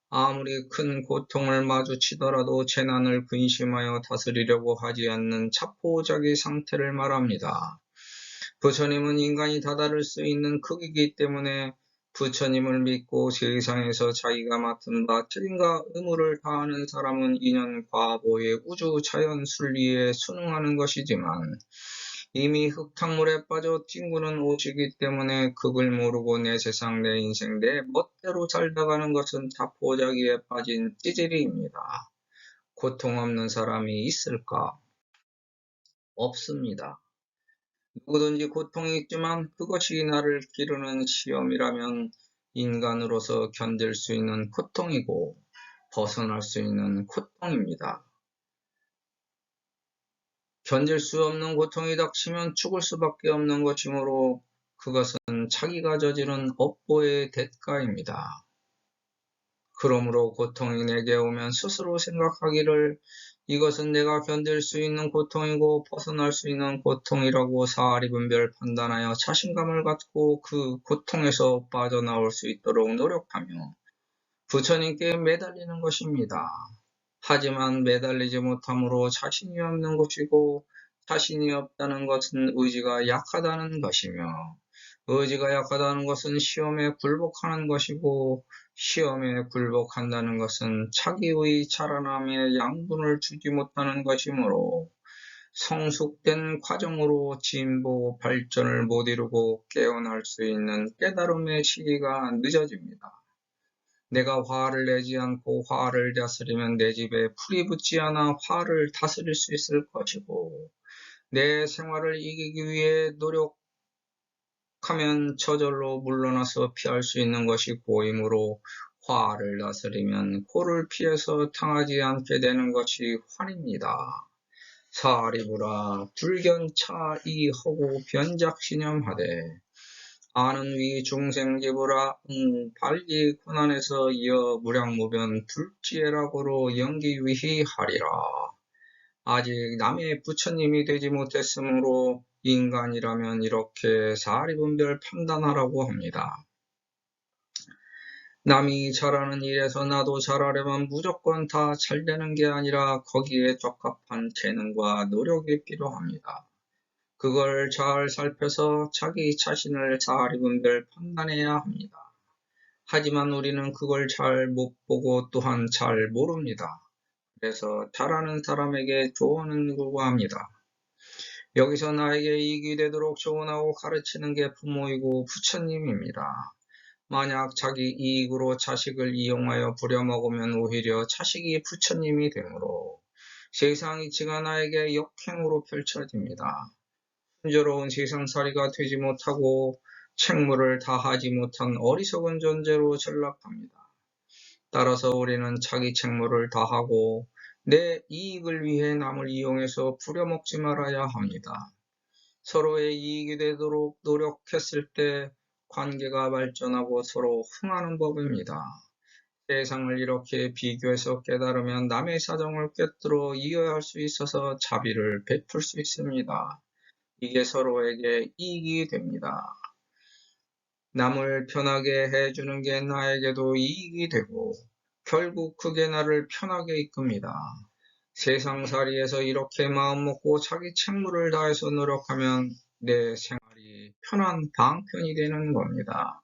아무리 큰 고통을 마주치더라도 재난을 근심하여 다스리려고 하지 않는 자포자기 상태를 말합니다. 부처님은 인간이 다다를 수 있는 크기이기 때문에 부처님을 믿고 세상에서 자기가 맡은 바 책임과 의무를 다하는 사람은 인연 과보의 우주 자연 순리에 순응하는 것이지만 이미 흙탕물에 빠져 뒹구는 옷이기 때문에 극을 모르고 내 세상 내 인생 내 멋대로 살다가는 것은 자포자기에 빠진 찌질이입니다. 고통 없는 사람이 있을까? 없습니다. 누구든지 고통이 있지만 그것이 나를 기르는 시험이라면 인간으로서 견딜 수 있는 고통이고 벗어날 수 있는 고통입니다. 견딜 수 없는 고통이 닥치면 죽을 수밖에 없는 것이므로 그것은 자기가 저지른 업보의 대가입니다. 그러므로 고통이 내게 오면 스스로 생각하기를 이것은 내가 견딜 수 있는 고통이고 벗어날 수 있는 고통이라고 사리분별 판단하여 자신감을 갖고 그 고통에서 빠져나올 수 있도록 노력하며 부처님께 매달리는 것입니다. 하지만 매달리지 못함으로 자신이 없는 것이고 자신이 없다는 것은 의지가 약하다는 것이며 의지가 약하다는 것은 시험에 굴복하는 것이고 시험에 굴복한다는 것은 자기의 자라남에 양분을 주지 못하는 것이므로 성숙된 과정으로 진보 발전을 못 이루고 깨어날 수 있는 깨달음의 시기가 늦어집니다. 내가 화를 내지 않고 화를 다스리면 내 집에 풀이 붙지 않아 화를 다스릴 수 있을 것이고 내 생활을 이기기 위해 노력하면 저절로 물러나서 피할 수 있는 것이 고이므로 화를 다스리면 코를 피해서 당하지 않게 되는 것이 환입니다. 사리부라 불견차 이허고 변작신념하되 아는 위 중생지부라 발기 고난에서 이어 무량무변 불지애락으로 연기위히 하리라. 아직 남의 부처님이 되지 못했으므로 인간이라면 이렇게 사리분별 판단하라고 합니다. 남이 잘하는 일에서 나도 잘하려면 무조건 다 잘되는 게 아니라 거기에 적합한 재능과 노력이 필요합니다. 그걸 잘 살펴서 자기 자신을 사리분별 판단해야 합니다. 하지만 우리는 그걸 잘 못 보고 또한 잘 모릅니다. 그래서 잘하는 사람에게 조언은 구구합니다. 여기서 나에게 이익이 되도록 조언하고 가르치는 게 부모이고 부처님입니다. 만약 자기 이익으로 자식을 이용하여 부려먹으면 오히려 자식이 부처님이 되므로 세상 이치가 나에게 역행으로 펼쳐집니다. 순조로운 세상살이가 되지 못하고 책무를 다하지 못한 어리석은 존재로 전락합니다. 따라서 우리는 자기 책무를 다하고 내 이익을 위해 남을 이용해서 부려먹지 말아야 합니다. 서로의 이익이 되도록 노력했을 때 관계가 발전하고 서로 흥하는 법입니다. 세상을 이렇게 비교해서 깨달으면 남의 사정을 꿰뚫어 이해할 수 있어서 자비를 베풀 수 있습니다. 이게 서로에게 이익이 됩니다. 남을 편하게 해주는 게 나에게도 이익이 되고 결국 그게 나를 편하게 이끕니다. 세상살이에서 이렇게 마음먹고 자기 책무를 다해서 노력하면 내 생활이 편한 방편이 되는 겁니다.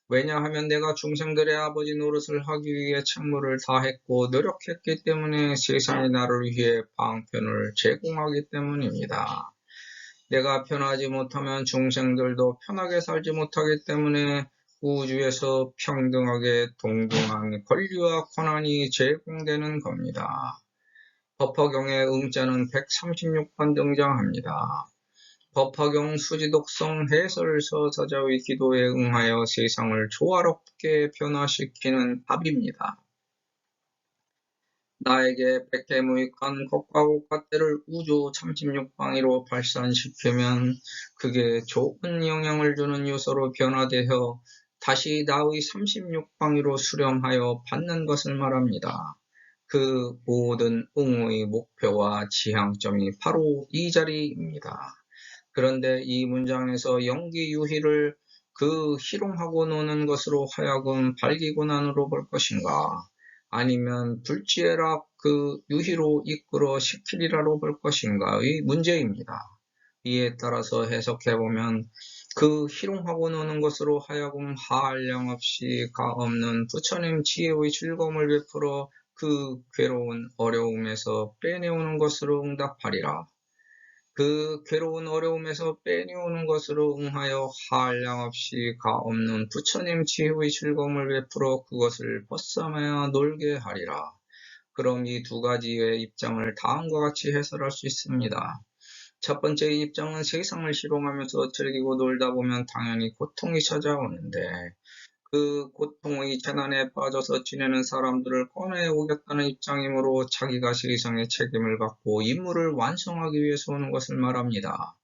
왜냐하면 내가 중생들의 아버지 노릇을 하기 위해 책무를 다했고 노력했기 때문에 세상이 나를 위해 방편을 제공하기 때문입니다. 내가 편하지 못하면 중생들도 편하게 살지 못하기 때문에 우주에서 평등하게 동등한 권리와 권한이 제공되는 겁니다. 법화경의 응자는 136번 등장합니다. 법화경 수지독성 해설서 사자의 기도에 응하여 세상을 조화롭게 변화시키는 답입니다. 나에게 백해무익한 것과 고삿대를 우주 36방위로 발산시키면 그게 좋은 영향을 주는 요소로 변화되어 다시 나의 36방위로 수렴하여 받는 것을 말합니다. 그 모든 응호의 목표와 지향점이 바로 이 자리입니다. 그런데 이 문장에서 영기유희를 그 희롱하고 노는 것으로 하여금 발기고난으로 볼 것인가? 아니면 불지애락 그 유희로 이끌어 시키리라로 볼 것인가의 문제입니다. 이에 따라서 해석해보면 그 희롱하고 노는 것으로 하여금 한량 없이 가없는 부처님 지혜의 즐거움을 베풀어 그 괴로운 어려움에서 빼내오는 것으로 응답하리라. 그 괴로운 어려움에서 빼내오는 것으로 응하여 한량없이 가없는 부처님 지혜의 즐거움을 베풀어 그것을 벗삼아 놀게 하리라. 그럼 이 두 가지의 입장을 다음과 같이 해설할 수 있습니다. 첫 번째 입장은 세상을 희롱하면서 즐기고 놀다 보면 당연히 고통이 찾아오는데 그 고통의 재난에 빠져서 지내는 사람들을 꺼내오겠다는 입장이므로 자기가 세상의 책임을 갖고 임무를 완성하기 위해서 오는 것을 말합니다.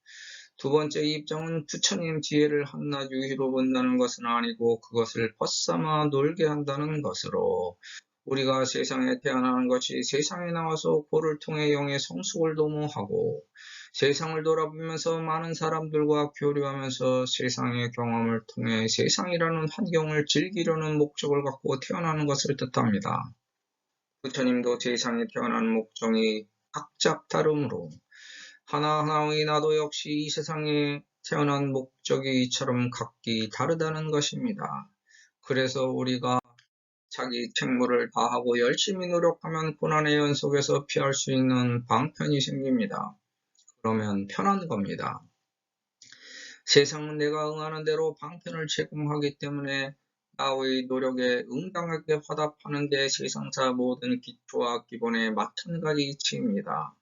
두 번째 입장은 부처님 지혜를 한낱 유희로 본다는 것은 아니고 그것을 벗삼아 놀게 한다는 것으로 우리가 세상에 태어나는 것이 세상에 나와서 고를 통해 영의 성숙을 도모하고 세상을 돌아보면서 많은 사람들과 교류하면서 세상의 경험을 통해 세상이라는 환경을 즐기려는 목적을 갖고 태어나는 것을 뜻합니다. 부처님도 세상에 태어나는 목적이 각각 다르므로 하나하나의 나도 역시 이 세상에 태어난 목적이 이처럼 각기 다르다는 것입니다. 그래서 우리가 자기 책무를 다하고 열심히 노력하면 고난의 연속에서 피할 수 있는 방편이 생깁니다. 그러면 편한 겁니다. 세상은 내가 응하는 대로 방편을 제공하기 때문에 나의 노력에 응당하게 화답하는 게 세상사 모든 기초와 기본의 마찬가지 이치입니다.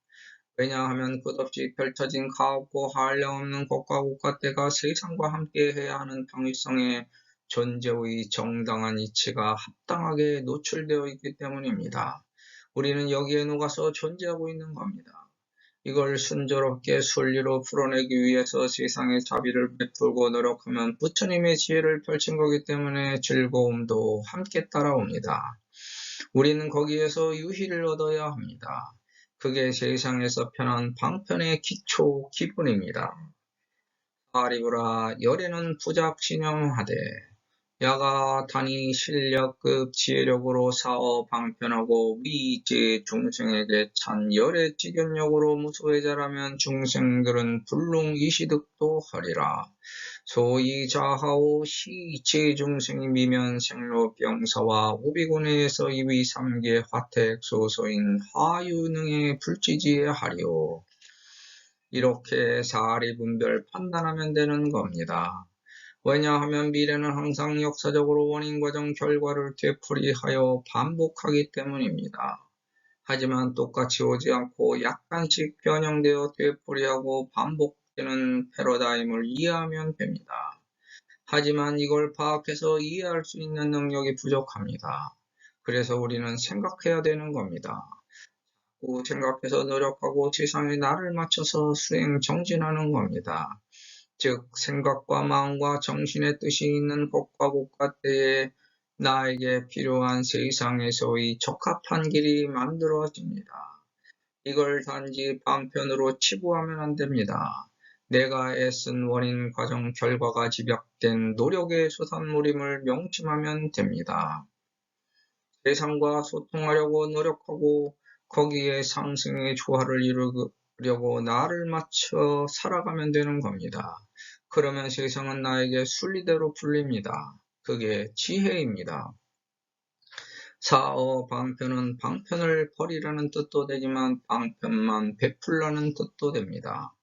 왜냐하면 끝없이 펼쳐진 가없고 한량없는 것과 국가때가 세상과 함께 해야 하는 당위성에 존재의 정당한 이치가 합당하게 노출되어 있기 때문입니다. 우리는 여기에 녹아서 존재하고 있는 겁니다. 이걸 순조롭게 순리로 풀어내기 위해서 세상에 자비를 베풀고 노력하면 부처님의 지혜를 펼친 거기 때문에 즐거움도 함께 따라옵니다. 우리는 거기에서 유희를 얻어야 합니다. 그게 세상에서 편한 방편의 기초 기본입니다. 아리브라 열에는 부작신념하되 야가 단위 실력급 지혜력으로 사어 방편하고 위지 중생에게 찬 열의 지견력으로 무소외자라면 중생들은 불능 이시득도 하리라. 소위 자하오 시지 중생이 미면 생로병사와 오비고내에서 이위 삼계 화택 소소인 하유능에 불지지에 하리오. 이렇게 사리분별 판단하면 되는 겁니다. 왜냐하면 미래는 항상 역사적으로 원인, 과정, 결과를 되풀이하여 반복하기 때문입니다. 하지만 똑같이 오지 않고 약간씩 변형되어 되풀이하고 반복되는 패러다임을 이해하면 됩니다. 하지만 이걸 파악해서 이해할 수 있는 능력이 부족합니다. 그래서 우리는 생각해야 되는 겁니다. 자꾸 생각해서 노력하고 세상에 나를 맞춰서 수행 정진하는 겁니다. 즉 생각과 마음과 정신의 뜻이 있는 것과 국가때에 나에게 필요한 세상에서의 적합한 길이 만들어집니다. 이걸 단지 방편으로 치부하면 안 됩니다. 내가 애쓴 원인, 과정, 결과가 집약된 노력의 소산물임을 명심하면 됩니다. 세상과 소통하려고 노력하고 거기에 상승의 조화를 이루려고 나를 맞춰 살아가면 되는 겁니다. 그러면 세상은 나에게 순리대로 풀립니다. 그게 지혜입니다. 사어 방편은 방편을 버리라는 뜻도 되지만 방편만 베풀라는 뜻도 됩니다.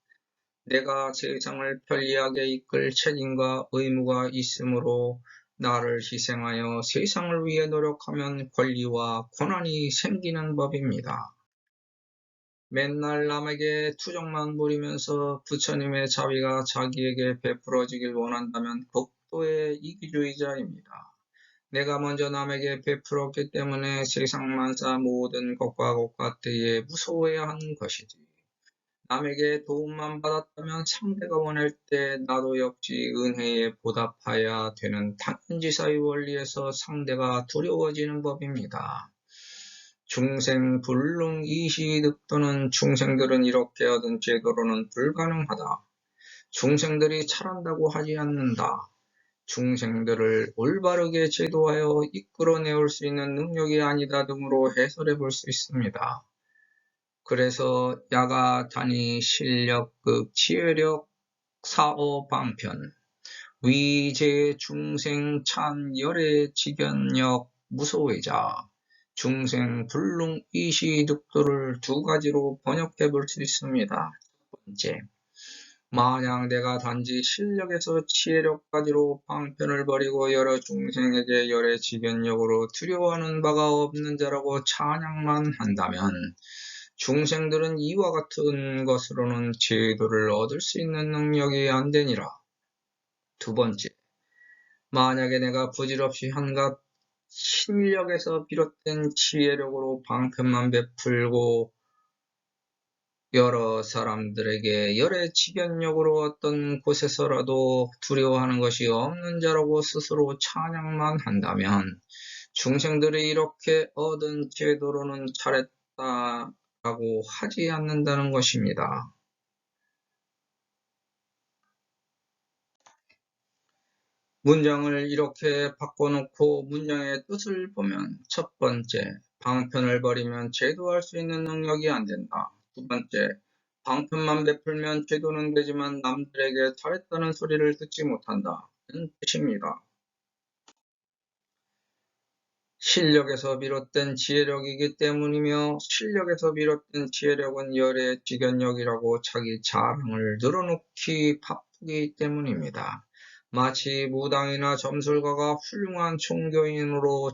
내가 세상을 편리하게 이끌 책임과 의무가 있으므로 나를 희생하여 세상을 위해 노력하면 권리와 권한이 생기는 법입니다. 맨날 남에게 투정만 부리면서 부처님의 자비가 자기에게 베풀어지길 원한다면 극도의 이기주의자입니다. 내가 먼저 남에게 베풀었기 때문에 세상 만사 모든 것과 것같이에 무서워해야 하는 것이지. 남에게 도움만 받았다면 상대가 원할 때 나도 역시 은혜에 보답해야 되는 당연지사의 원리에서 상대가 두려워지는 법입니다. 중생 불능 이시득 또는 중생들은 이렇게 얻은 제도로는 불가능하다. 중생들이 잘한다고 하지 않는다. 중생들을 올바르게 제도하여 이끌어내올 수 있는 능력이 아니다 등으로 해설해 볼 수 있습니다. 그래서 야가 단위 실력극 지혜력 사어 방편 위제 중생 찬 열애 직연력 무소외자 중생 불능 이시득도를 두 가지로 번역해 볼 수 있습니다. 첫 번째, 만약 내가 단지 실력에서 지혜력까지로 방편을 버리고 여러 중생에게 열애 직연력으로 두려워하는 바가 없는 자라고 찬양만 한다면 중생들은 이와 같은 것으로는 제도를 얻을 수 있는 능력이 안 되니라. 두 번째, 만약에 내가 부질없이 한갓 실력에서 비롯된 지혜력으로 방편만 베풀고 여러 사람들에게 열의 직연력으로 어떤 곳에서라도 두려워하는 것이 없는 자라고 스스로 찬양만 한다면 중생들이 이렇게 얻은 제도로는 잘했다라고 하지 않는다는 것입니다. 문장을 이렇게 바꿔놓고 문장의 뜻을 보면 첫 번째, 방편을 버리면 제도할 수 있는 능력이 안 된다. 두 번째, 방편만 베풀면 제도는 되지만 남들에게 잘했다는 소리를 듣지 못한다. 는 뜻입니다. 실력에서 비롯된 지혜력이기 때문이며 실력에서 비롯된 지혜력은 열의 직연력이라고 자기 자랑을 늘어놓기 바쁘기 때문입니다. 마치 무당이나 점술가가 훌륭한 종교인으로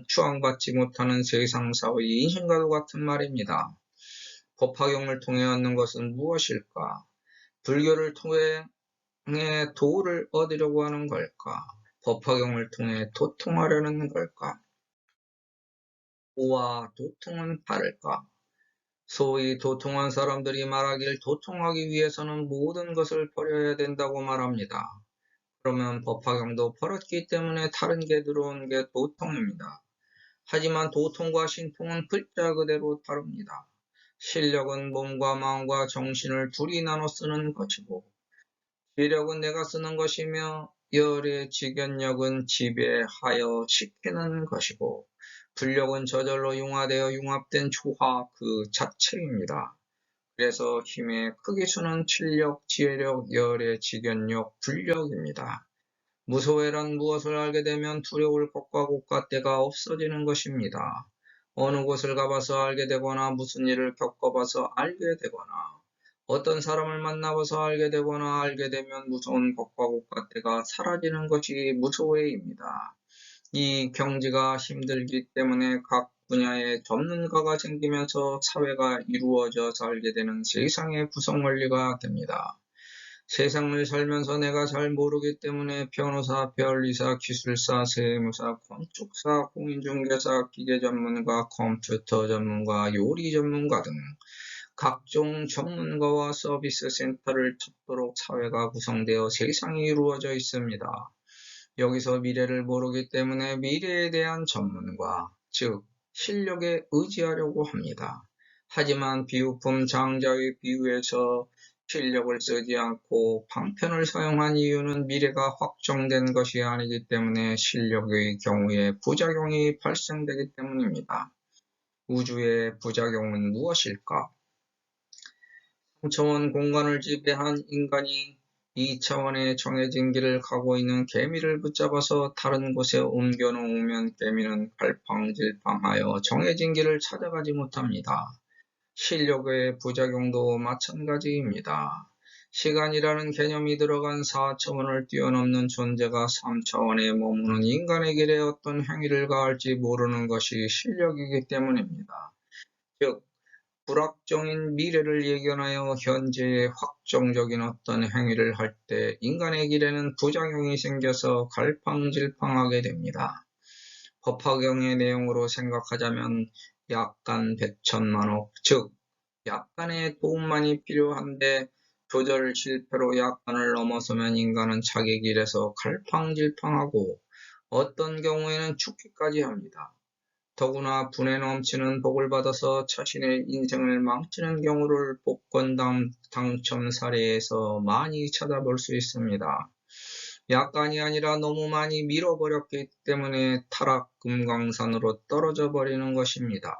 추앙받지 못하는 세상사의 인신과도 같은 말입니다. 법화경을 통해 얻는 것은 무엇일까? 불교를 통해 도를 얻으려고 하는 걸까? 법화경을 통해 도통하려는 걸까? 도와 도통은 다를까? 소위 도통한 사람들이 말하길 도통하기 위해서는 모든 것을 버려야 된다고 말합니다. 그러면 법화경도 버렸기 때문에 다른 게 들어온 게 도통입니다. 하지만 도통과 신통은 글자 그대로 다릅니다. 실력은 몸과 마음과 정신을 둘이 나눠 쓰는 것이고 지력은 내가 쓰는 것이며 열의 직연력은 지배하여 시키는 것이고 불력은 저절로 융화되어 융합된 조화 그 자체입니다. 그래서 힘의 크기수는 칠력, 지혜력, 열의 직연력, 불력입니다. 무소외란 무엇을 알게 되면 두려울 것과 곳갓대가 없어지는 것입니다. 어느 곳을 가봐서 알게 되거나 무슨 일을 겪어봐서 알게 되거나 어떤 사람을 만나봐서 알게 되거나 알게 되면 무서운 것과 곳갓대가 사라지는 것이 무소외입니다. 이 경지가 힘들기 때문에 각 분야의 전문가가 생기면서 사회가 이루어져 살게 되는 세상의 구성 원리가 됩니다. 세상을 살면서 내가 잘 모르기 때문에 변호사, 변리사, 기술사, 세무사, 건축사, 공인중개사, 기계전문가, 컴퓨터 전문가, 요리 전문가 등 각종 전문가와 서비스 센터를 찾도록 사회가 구성되어 세상이 이루어져 있습니다. 여기서 미래를 모르기 때문에 미래에 대한 전문가, 즉 실력에 의지하려고 합니다. 하지만 비유품 장자의 비유에서 실력을 쓰지 않고 방편을 사용한 이유는 미래가 확정된 것이 아니기 때문에 실력의 경우에 부작용이 발생되기 때문입니다. 우주의 부작용은 무엇일까? 3차원 공간을 지배한 인간이 2차원의 정해진 길을 가고 있는 개미를 붙잡아서 다른 곳에 옮겨 놓으면 개미는 갈팡질팡하여 정해진 길을 찾아가지 못합니다. 실력의 부작용도 마찬가지입니다. 시간이라는 개념이 들어간 4차원을 뛰어넘는 존재가 3차원에 머무는 인간의 길에 어떤 행위를 가할지 모르는 것이 실력이기 때문입니다. 즉, 불확정인 미래를 예견하여 현재의 확정적인 어떤 행위를 할 때 인간의 길에는 부작용이 생겨서 갈팡질팡하게 됩니다. 법화경의 내용으로 생각하자면 약간 백천만억, 즉 약간의 도움만이 필요한데 조절 실패로 약간을 넘어서면 인간은 자기 길에서 갈팡질팡하고 어떤 경우에는 죽기까지 합니다. 더구나 분에 넘치는 복을 받아서 자신의 인생을 망치는 경우를 복권 당첨 사례에서 많이 찾아볼 수 있습니다. 약간이 아니라 너무 많이 밀어버렸기 때문에 타락금강산으로 떨어져 버리는 것입니다.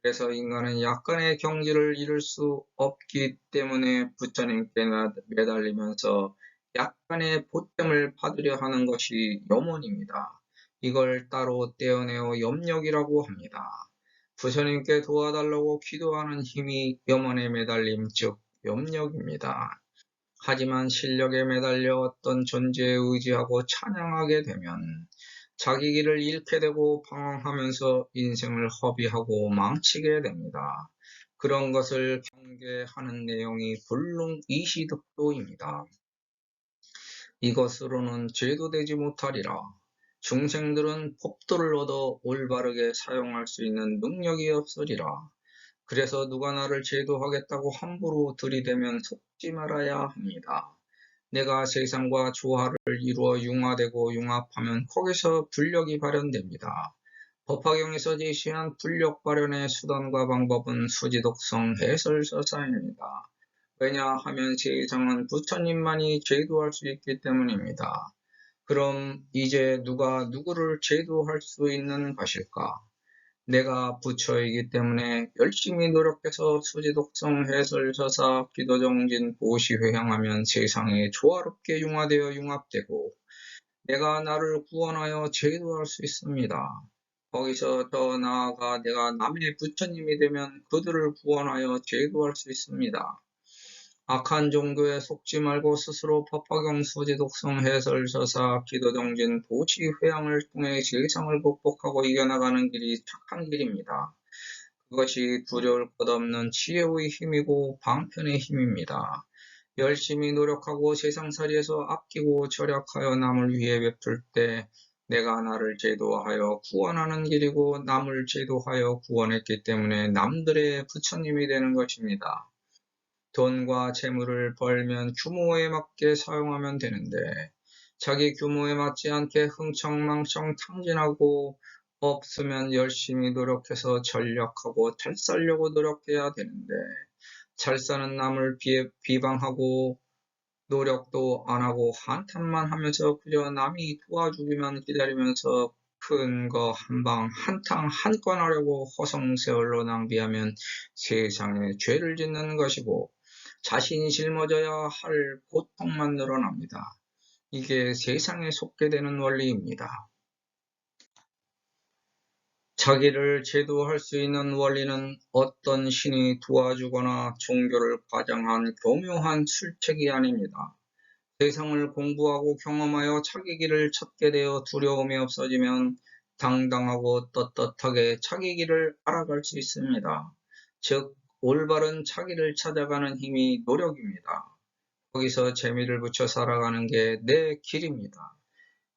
그래서 인간은 약간의 경지를 이룰 수 없기 때문에 부처님께 매달리면서 약간의 보탬을 받으려 하는 것이 염원입니다. 이걸 따로 떼어내어 염력이라고 합니다. 부처님께 도와달라고 기도하는 힘이 염원에 매달림, 즉 염력입니다. 하지만 실력에 매달려 어떤 존재에 의지하고 찬양하게 되면 자기 길을 잃게 되고 방황하면서 인생을 허비하고 망치게 됩니다. 그런 것을 경계하는 내용이 불능 이시득도입니다. 이것으로는 죄도 되지 못하리라. 중생들은 법도를 얻어 올바르게 사용할 수 있는 능력이 없으리라. 그래서 누가 나를 제도하겠다고 함부로 들이대면 속지 말아야 합니다. 내가 세상과 조화를 이루어 융화되고 융합하면 거기서 불력이 발현됩니다. 법화경에서 제시한 불력 발현의 수단과 방법은 수지독성 해설서사입니다. 왜냐하면 세상은 부처님만이 제도할 수 있기 때문입니다. 그럼 이제 누가 누구를 제도할 수 있는 것일까? 내가 부처이기 때문에 열심히 노력해서 수지독성 해설서사 기도정진 보시회향하면 세상에 조화롭게 융화되어 융합되고 내가 나를 구원하여 제도할 수 있습니다. 거기서 더 나아가 내가 남의 부처님이 되면 그들을 구원하여 제도할 수 있습니다. 악한 종교에 속지 말고 스스로 법화경 수지독성 해설서사 기도정진 보시회향을 통해 세상을 극복하고 이겨나가는 길이 착한 길입니다. 그것이 두려울 것 없는 지혜의 힘이고 방편의 힘입니다. 열심히 노력하고 세상살이에서 아끼고 절약하여 남을 위해 베풀 때 내가 나를 제도하여 구원하는 길이고 남을 제도하여 구원했기 때문에 남들의 부처님이 되는 것입니다. 돈과 재물을 벌면 규모에 맞게 사용하면 되는데 자기 규모에 맞지 않게 흥청망청 탕진하고 없으면 열심히 노력해서 전략하고 잘 살려고 노력해야 되는데 잘 사는 남을 비방하고 노력도 안 하고 한탄만 하면서 그저 남이 도와주기만 기다리면서 큰 거 한 방 한탕 한 건 하려고 허송세월로 낭비하면 세상에 죄를 짓는 것이고 자신이 짊어져야 할 고통만 늘어납니다. 이게 세상에 속게 되는 원리입니다. 자기를 제도할 수 있는 원리는 어떤 신이 도와주거나 종교를 과장한 교묘한 술책이 아닙니다. 세상을 공부하고 경험하여 자기 길을 찾게 되어 두려움이 없어지면 당당하고 떳떳하게 자기 길을 알아갈 수 있습니다. 즉, 올바른 자기를 찾아가는 힘이 노력입니다. 거기서 재미를 붙여 살아가는 게 내 길입니다.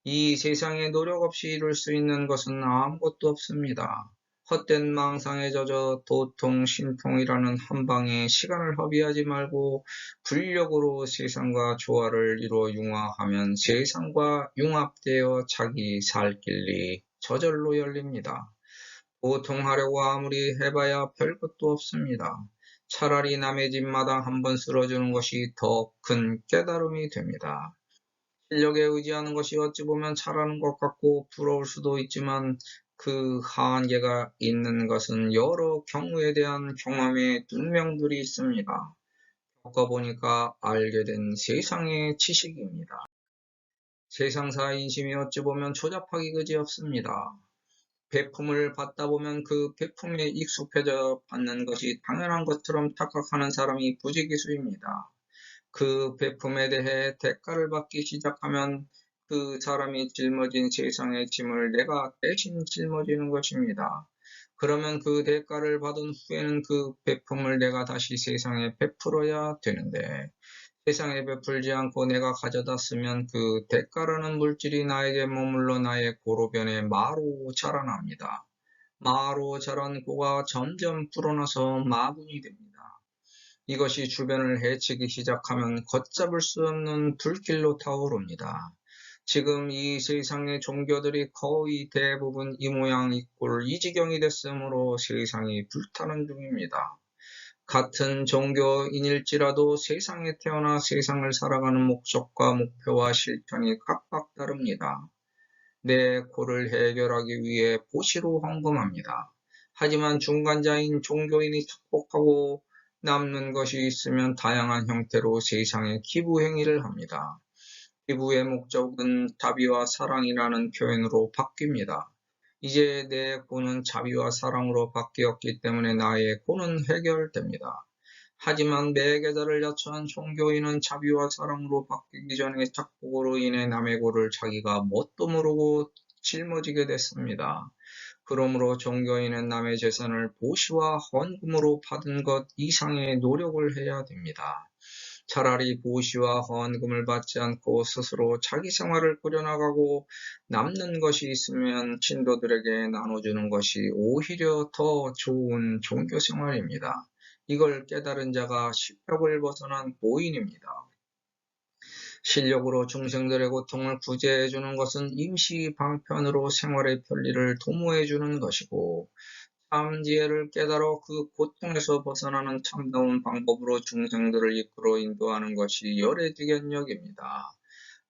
이 세상에 노력 없이 이룰 수 있는 것은 아무것도 없습니다. 헛된 망상에 젖어 도통 신통이라는 한방에 시간을 허비하지 말고 불력으로 세상과 조화를 이루어 융화하면 세상과 융합되어 자기 살 길이 저절로 열립니다. 보통하려고 아무리 해봐야 별것도 없습니다. 차라리 남의 집 마당 한번 쓸어주는 것이 더 큰 깨달음이 됩니다. 실력에 의지하는 것이 어찌 보면 잘하는 것 같고 부러울 수도 있지만 그 한계가 있는 것은 여러 경우에 대한 경험의 눈명들이 있습니다. 겪어보니까 알게 된 세상의 지식입니다. 세상사 인심이 어찌 보면 조잡하기 그지없습니다. 배품을 받다 보면 그 배품에 익숙해져 받는 것이 당연한 것처럼 착각하는 사람이 부지기수입니다. 그 배품에 대해 대가를 받기 시작하면 그 사람이 짊어진 세상의 짐을 내가 대신 짊어지는 것입니다. 그러면 그 대가를 받은 후에는 그 배품을 내가 다시 세상에 베풀어야 되는데 세상에 베풀지 않고 내가 가져다 쓰면 그 대가라는 물질이 나에게 머물러 나의 고로변에 마로 자라납니다. 마로 자란 고가 점점 불어나서 마군이 됩니다. 이것이 주변을 해치기 시작하면 걷잡을 수 없는 불길로 타오릅니다. 지금 이 세상의 종교들이 거의 대부분 이 모양 이 꼴 이 지경이 됐으므로 세상이 불타는 중입니다. 같은 종교인일지라도 세상에 태어나 세상을 살아가는 목적과 목표와 실천이 각각 다릅니다. 내 고를 해결하기 위해 보시로 헌금합니다. 하지만 중간자인 종교인이 축복하고 남는 것이 있으면 다양한 형태로 세상에 기부 행위를 합니다. 기부의 목적은 자비와 사랑이라는 표현으로 바뀝니다. 이제 내 고는 자비와 사랑으로 바뀌었기 때문에 나의 고는 해결됩니다. 하지만 매 계절을 자처한 종교인은 자비와 사랑으로 바뀌기 전에 착복으로 인해 남의 고를 자기가 뭣도 모르고 짊어지게 됐습니다. 그러므로 종교인은 남의 재산을 보시와 헌금으로 받은 것 이상의 노력을 해야 됩니다. 차라리 보시와 헌금을 받지 않고 스스로 자기 생활을 꾸려나가고 남는 것이 있으면 신도들에게 나눠주는 것이 오히려 더 좋은 종교 생활입니다. 이걸 깨달은 자가 십벽을 벗어난 고인입니다. 실력으로 중생들의 고통을 구제해주는 것은 임시 방편으로 생활의 편리를 도모해주는 것이고, 참 지혜를 깨달아 그 고통에서 벗어나는 참다운 방법으로 중생들을 이끌어 인도하는 것이 열애지견력입니다.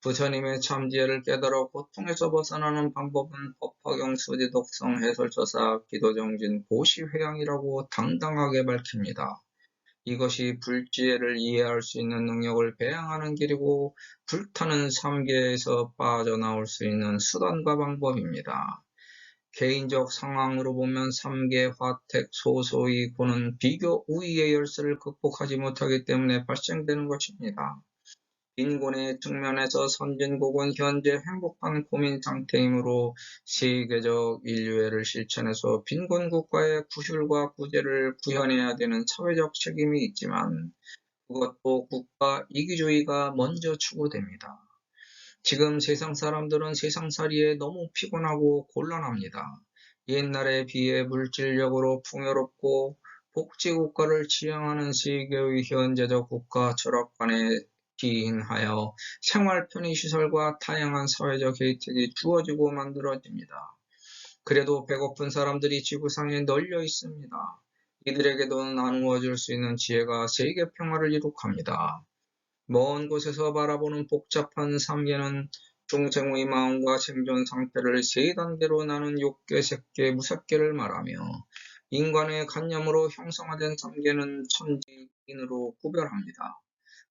부처님의 참지혜를 깨달아 고통에서 벗어나는 방법은 법화경 수지독성 해설서사 기도정진 보시회양이라고 당당하게 밝힙니다. 이것이 불지혜를 이해할 수 있는 능력을 배양하는 길이고 불타는 삼계에서 빠져나올 수 있는 수단과 방법입니다. 개인적 상황으로 보면 삼계, 화택, 소소의 고는 비교 우위의 열쇠를 극복하지 못하기 때문에 발생되는 것입니다. 빈곤의 측면에서 선진국은 현재 행복한 고민 상태이므로 세계적 인류애를 실천해서 빈곤 국가의 구실과 구제를 구현해야 되는 사회적 책임이 있지만 그것도 국가 이기주의가 먼저 추구됩니다. 지금 세상 사람들은 세상살이에 너무 피곤하고 곤란합니다. 옛날에 비해 물질력으로 풍요롭고 복지국가를 지향하는 세계의 현재적 국가 철학관에 기인하여 생활 편의시설과 다양한 사회적 혜택이 주어지고 만들어집니다. 그래도 배고픈 사람들이 지구상에 널려 있습니다. 이들에게도 나누어 줄 수 있는 지혜가 세계 평화를 이룩합니다. 먼 곳에서 바라보는 복잡한 삼계는 중생의 마음과 생존 상태를 세 단계로 나눈 욕계, 색계, 무색계를 말하며 인간의 관념으로 형성화된 삼계는 천지인으로 구별합니다.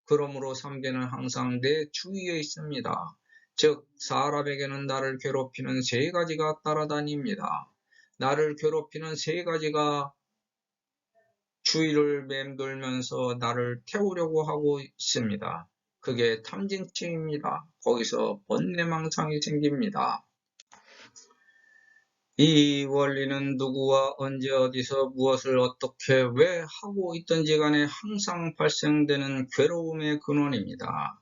그러므로 삼계는 항상 내 주위에 있습니다. 즉 사람에게는 나를 괴롭히는 세 가지가 따라다닙니다. 나를 괴롭히는 세 가지가 주위를 맴돌면서 나를 태우려고 하고 있습니다. 그게 탐진치입니다. 거기서 번뇌망상이 생깁니다. 이 원리는 누구와 언제 어디서 무엇을 어떻게 왜 하고 있든지 간에 항상 발생되는 괴로움의 근원입니다.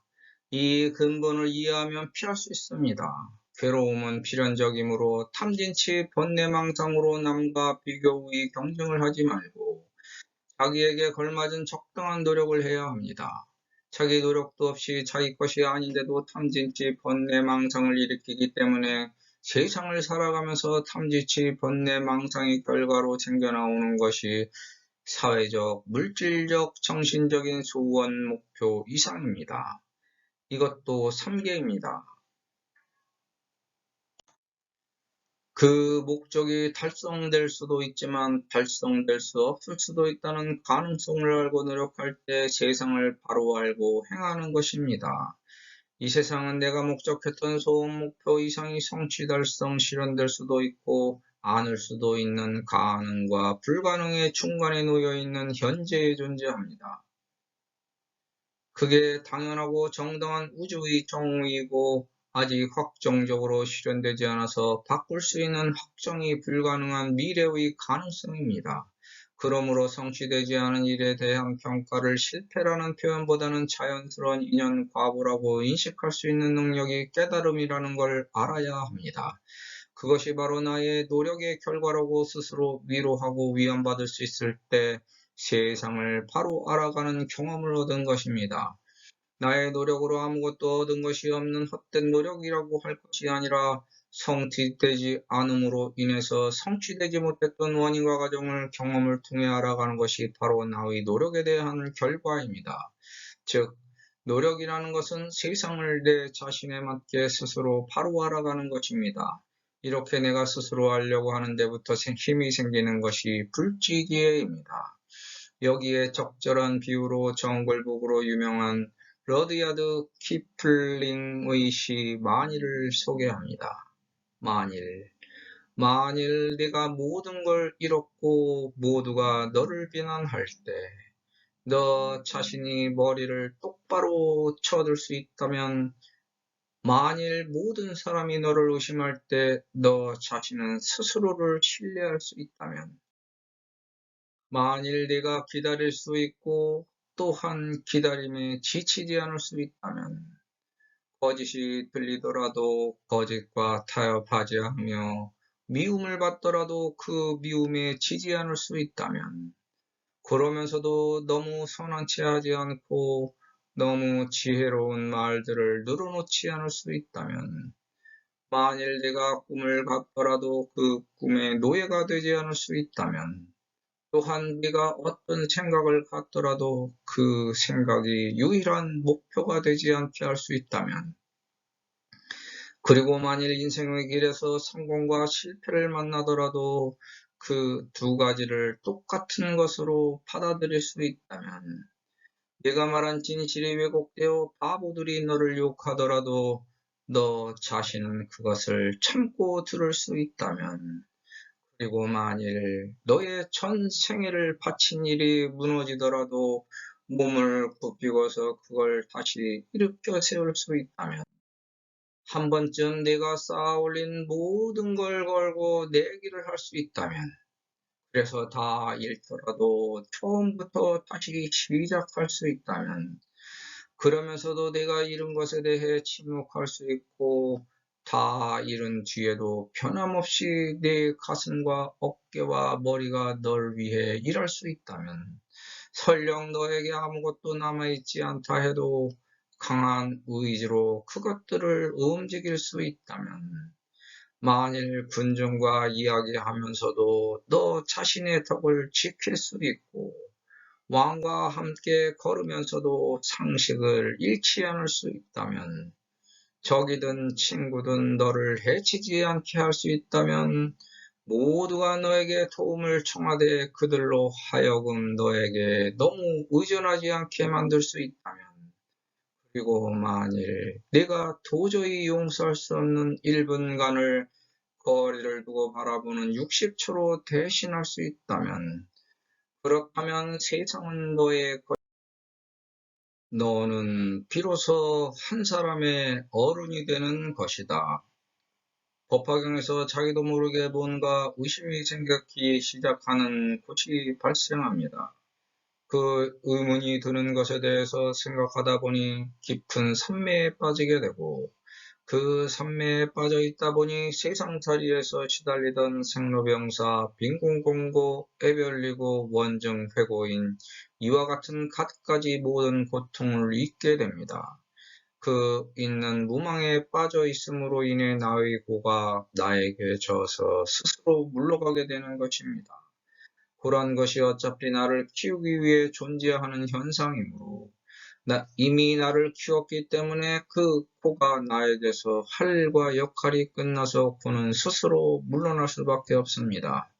이 근본을 이해하면 피할 수 있습니다. 괴로움은 필연적이므로 탐진치 번뇌망상으로 남과 비교의 경쟁을 하지 말고 자기에게 걸맞은 적당한 노력을 해야 합니다. 자기 노력도 없이 자기 것이 아닌데도 탐진치 번뇌망상을 일으키기 때문에 세상을 살아가면서 탐진치 번뇌망상의 결과로 생겨나오는 것이 사회적, 물질적, 정신적인 소원, 목표 이상입니다. 이것도 삼계입니다. 그 목적이 달성될 수도 있지만 달성될 수 없을 수도 있다는 가능성을 알고 노력할 때 세상을 바로 알고 행하는 것입니다. 이 세상은 내가 목적했던 소원 목표 이상이 성취 달성 실현될 수도 있고 않을 수도 있는 가능과 불가능의 중간에 놓여 있는 현재에 존재합니다. 그게 당연하고 정당한 우주의 정의이고 아직 확정적으로 실현되지 않아서 바꿀 수 있는 확정이 불가능한 미래의 가능성입니다. 그러므로 성취되지 않은 일에 대한 평가를 실패라는 표현보다는 자연스러운 인연 과보라고 인식할 수 있는 능력이 깨달음이라는 걸 알아야 합니다. 그것이 바로 나의 노력의 결과라고 스스로 위로하고 위안받을 수 있을 때 세상을 바로 알아가는 경험을 얻은 것입니다. 나의 노력으로 아무것도 얻은 것이 없는 헛된 노력이라고 할 것이 아니라 성취되지 않음으로 인해서 성취되지 못했던 원인과 과정을 경험을 통해 알아가는 것이 바로 나의 노력에 대한 결과입니다. 즉, 노력이라는 것은 세상을 내 자신에 맞게 스스로 바로 알아가는 것입니다. 이렇게 내가 스스로 알려고 하는 데부터 힘이 생기는 것이 불지기예입니다. 여기에 적절한 비유로 정글북으로 유명한 러드야드 키플링의 시 만일을 소개합니다. 만일 네가 모든 걸 잃었고 모두가 너를 비난할 때 너 자신이 머리를 똑바로 쳐들 수 있다면, 만일 모든 사람이 너를 의심할 때 너 자신은 스스로를 신뢰할 수 있다면, 만일 네가 기다릴 수 있고 또한 기다림에 지치지 않을 수 있다면, 거짓이 들리더라도 거짓과 타협하지 않으며 미움을 받더라도 그 미움에 지지 않을 수 있다면, 그러면서도 너무 선한 체 하지 않고 너무 지혜로운 말들을 늘어놓지 않을 수 있다면, 만일 네가 꿈을 갖더라도 그 꿈의 노예가 되지 않을 수 있다면, 또한 네가 어떤 생각을 갖더라도 그 생각이 유일한 목표가 되지 않게 할 수 있다면, 그리고 만일 인생의 길에서 성공과 실패를 만나더라도 그 두 가지를 똑같은 것으로 받아들일 수 있다면, 네가 말한 진실이 왜곡되어 바보들이 너를 욕하더라도 너 자신은 그것을 참고 들을 수 있다면, 그리고 만일 너의 전 생애를 바친 일이 무너지더라도 몸을 굽히고서 그걸 다시 일으켜 세울 수 있다면, 한 번쯤 네가 쌓아 올린 모든 걸 걸고 내기를 할 수 있다면, 그래서 다 잃더라도 처음부터 다시 시작할 수 있다면, 그러면서도 내가 잃은 것에 대해 침묵할 수 있고, 다 잃은 뒤에도 변함없이 내 가슴과 어깨와 머리가 널 위해 일할 수 있다면, 설령 너에게 아무것도 남아있지 않다 해도 강한 의지로 그것들을 움직일 수 있다면, 만일 군중과 이야기하면서도 너 자신의 덕을 지킬 수 있고, 왕과 함께 걸으면서도 상식을 잃지 않을 수 있다면, 적이든 친구든 너를 해치지 않게 할 수 있다면, 모두가 너에게 도움을 청하되 그들로 하여금 너에게 너무 의존하지 않게 만들 수 있다면, 그리고 만일 네가 도저히 용서할 수 없는 1분간을 거리를 두고 바라보는 60초로 대신할 수 있다면, 그렇다면 세상은 너의 너는 비로소 한 사람의 어른이 되는 것이다. 법화경에서 자기도 모르게 뭔가 의심이 생겼기 시작하는 곳이 발생합니다. 그 의문이 드는 것에 대해서 생각하다 보니 깊은 산매에 빠지게 되고, 그 산매에 빠져 있다 보니 세상살이에서 시달리던 생로병사, 빈곤공고, 애별리고, 원증, 회고인, 이와 같은 갖가지 모든 고통을 잊게 됩니다. 그 있는 무망에 빠져 있음으로 인해 나의 고가 나에게 져서 스스로 물러가게 되는 것입니다. 고란 것이 어차피 나를 키우기 위해 존재하는 현상이므로, 이미 나를 키웠기 때문에 그 코가 나에게서 할 일과 역할이 끝나서 코는 스스로 물러날 수밖에 없습니다.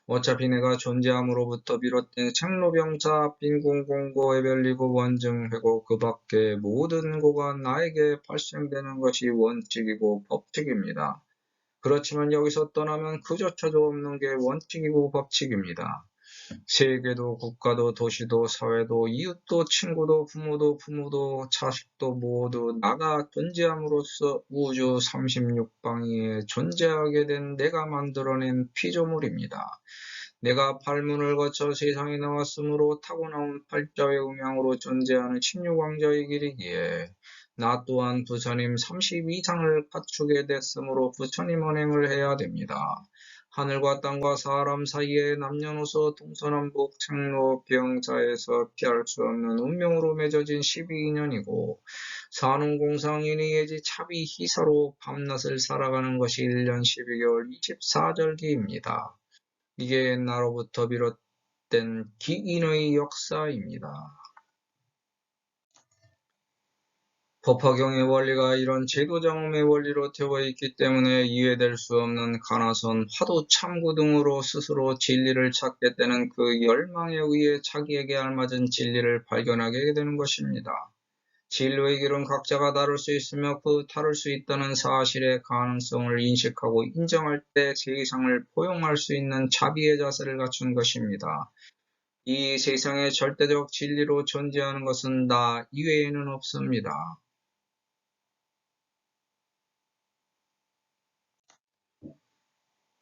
어차피 내가 존재함으로부터 비롯된 생로병사, 빈곤공고, 애별리고, 원증, 회고, 그 밖의 모든 고가 나에게 발생되는 것이 원칙이고 법칙입니다. 그렇지만 여기서 떠나면 그조차도 없는 게 원칙이고 법칙입니다. 세계도 국가도 도시도 사회도 이웃도 친구도 부모도 자식도 모두 나가 존재함으로써 우주 36방위에 존재하게 된 내가 만들어낸 피조물입니다. 내가 팔문을 거쳐 세상에 나왔으므로 타고나온 팔자의 음양으로 존재하는 16왕자의 길이기에, 나 또한 부처님 32상을 갖추게 됐으므로 부처님 언행을 해야 됩니다. 하늘과 땅과 사람 사이에 남녀노소 동서남북 창로 병자에서 피할 수 없는 운명으로 맺어진 12인연이고 산후공상인이 예지 차비 희사로 밤낮을 살아가는 것이 1년 12개월 24절기입니다. 이게 옛날로부터 비롯된 기인의 역사입니다. 법화경의 원리가 이런 제도장엄의 원리로 되어 있기 때문에 이해될 수 없는 가나선, 화두, 참구 등으로 스스로 진리를 찾게 되는 그 열망에 의해 자기에게 알맞은 진리를 발견하게 되는 것입니다. 진로의 길은 각자가 다를 수 있으며 그 다를 수 있다는 사실의 가능성을 인식하고 인정할 때 세상을 포용할 수 있는 자비의 자세를 갖춘 것입니다. 이 세상의 절대적 진리로 존재하는 것은 나 이외에는 없습니다.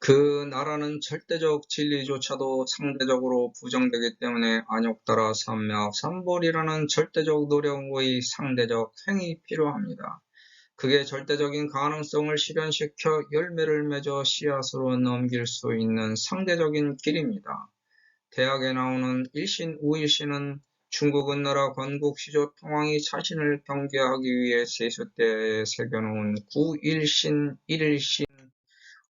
그 나라는 절대적 진리조차도 상대적으로 부정되기 때문에 안욕따라 삼약 삼볼이라는 절대적 노력의 상대적 행이 필요합니다. 그게 절대적인 가능성을 실현시켜 열매를 맺어 씨앗으로 넘길 수 있는 상대적인 길입니다. 대학에 나오는 일신 우일신은 중국 은나라 건국시조 통왕이 자신을 경계하기 위해 세수대에 새겨놓은 구일신, 일일신,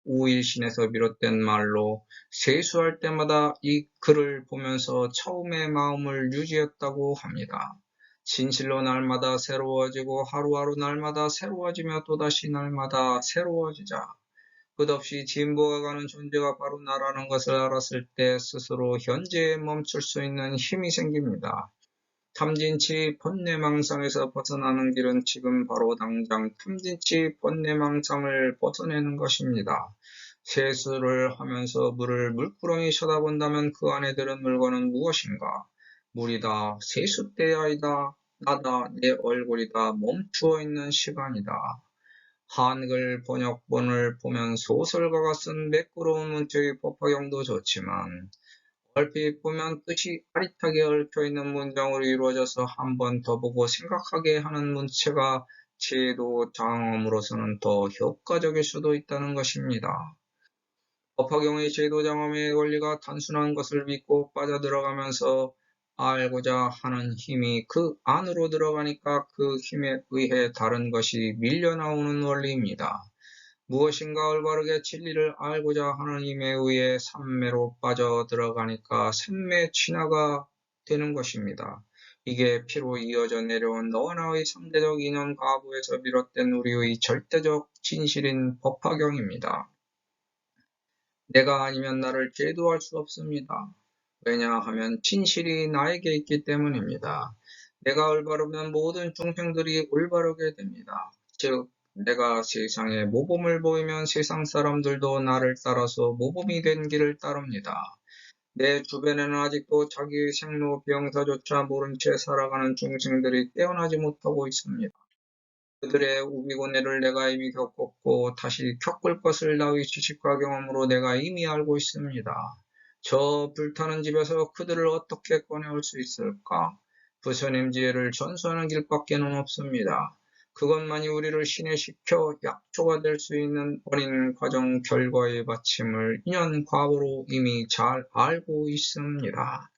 우일신에서 비롯된 말로 세수할 때마다 이 글을 보면서 처음의 마음을 유지했다고 합니다. 진실로 날마다 새로워지고 하루하루 날마다 새로워지며 또다시 날마다 새로워지자. 끝없이 진보해가는 존재가 바로 나라는 것을 알았을 때 스스로 현재에 멈출 수 있는 힘이 생깁니다. 탐진치 번뇌망상에서 벗어나는 길은 지금 바로 당장 탐진치 번뇌망상을 벗어내는 것입니다. 세수를 하면서 물을 물구렁이 쳐다본다면 그 안에 들은 물건은 무엇인가? 물이다, 세숫대야이다, 나다, 내 얼굴이다, 멈추어 있는 시간이다. 한글 번역본을 보면 소설가가 쓴 매끄러운 문체의 법화경도 좋지만 얼핏 보면 뜻이 아릿하게 얽혀있는 문장으로 이루어져서 한 번 더 보고 생각하게 하는 문체가 제도 장엄으로서는 더 효과적일 수도 있다는 것입니다. 법화경의 제도 장엄의 원리가 단순한 것을 믿고 빠져들어가면서 알고자 하는 힘이 그 안으로 들어가니까 그 힘에 의해 다른 것이 밀려나오는 원리입니다. 무엇인가 올바르게 진리를 알고자 하는 힘에 의해 삼매로 빠져들어가니까 삼매 진화가 되는 것입니다. 이게 피로 이어져 내려온 너와 나의 상대적 인연 가부에서 비롯된 우리의 절대적 진실인 법화경입니다. 내가 아니면 나를 제도할 수 없습니다. 왜냐하면 진실이 나에게 있기 때문입니다. 내가 올바르면 모든 중생들이 올바르게 됩니다. 즉 내가 세상에 모범을 보이면 세상 사람들도 나를 따라서 모범이 된 길을 따릅니다. 내 주변에는 아직도 자기의 생로병사조차 모른 채 살아가는 중생들이 깨어나지 못하고 있습니다. 그들의 우비고뇌를 내가 이미 겪었고 다시 겪을 것을 나의 지식과 경험으로 내가 이미 알고 있습니다. 저 불타는 집에서 그들을 어떻게 꺼내올 수 있을까? 부처님 지혜를 전수하는 길밖에는 없습니다. 그것만이 우리를 신해시켜 약초가 될 수 있는 원인 과정 결과의 받침을 인연 과보로 이미 잘 알고 있습니다.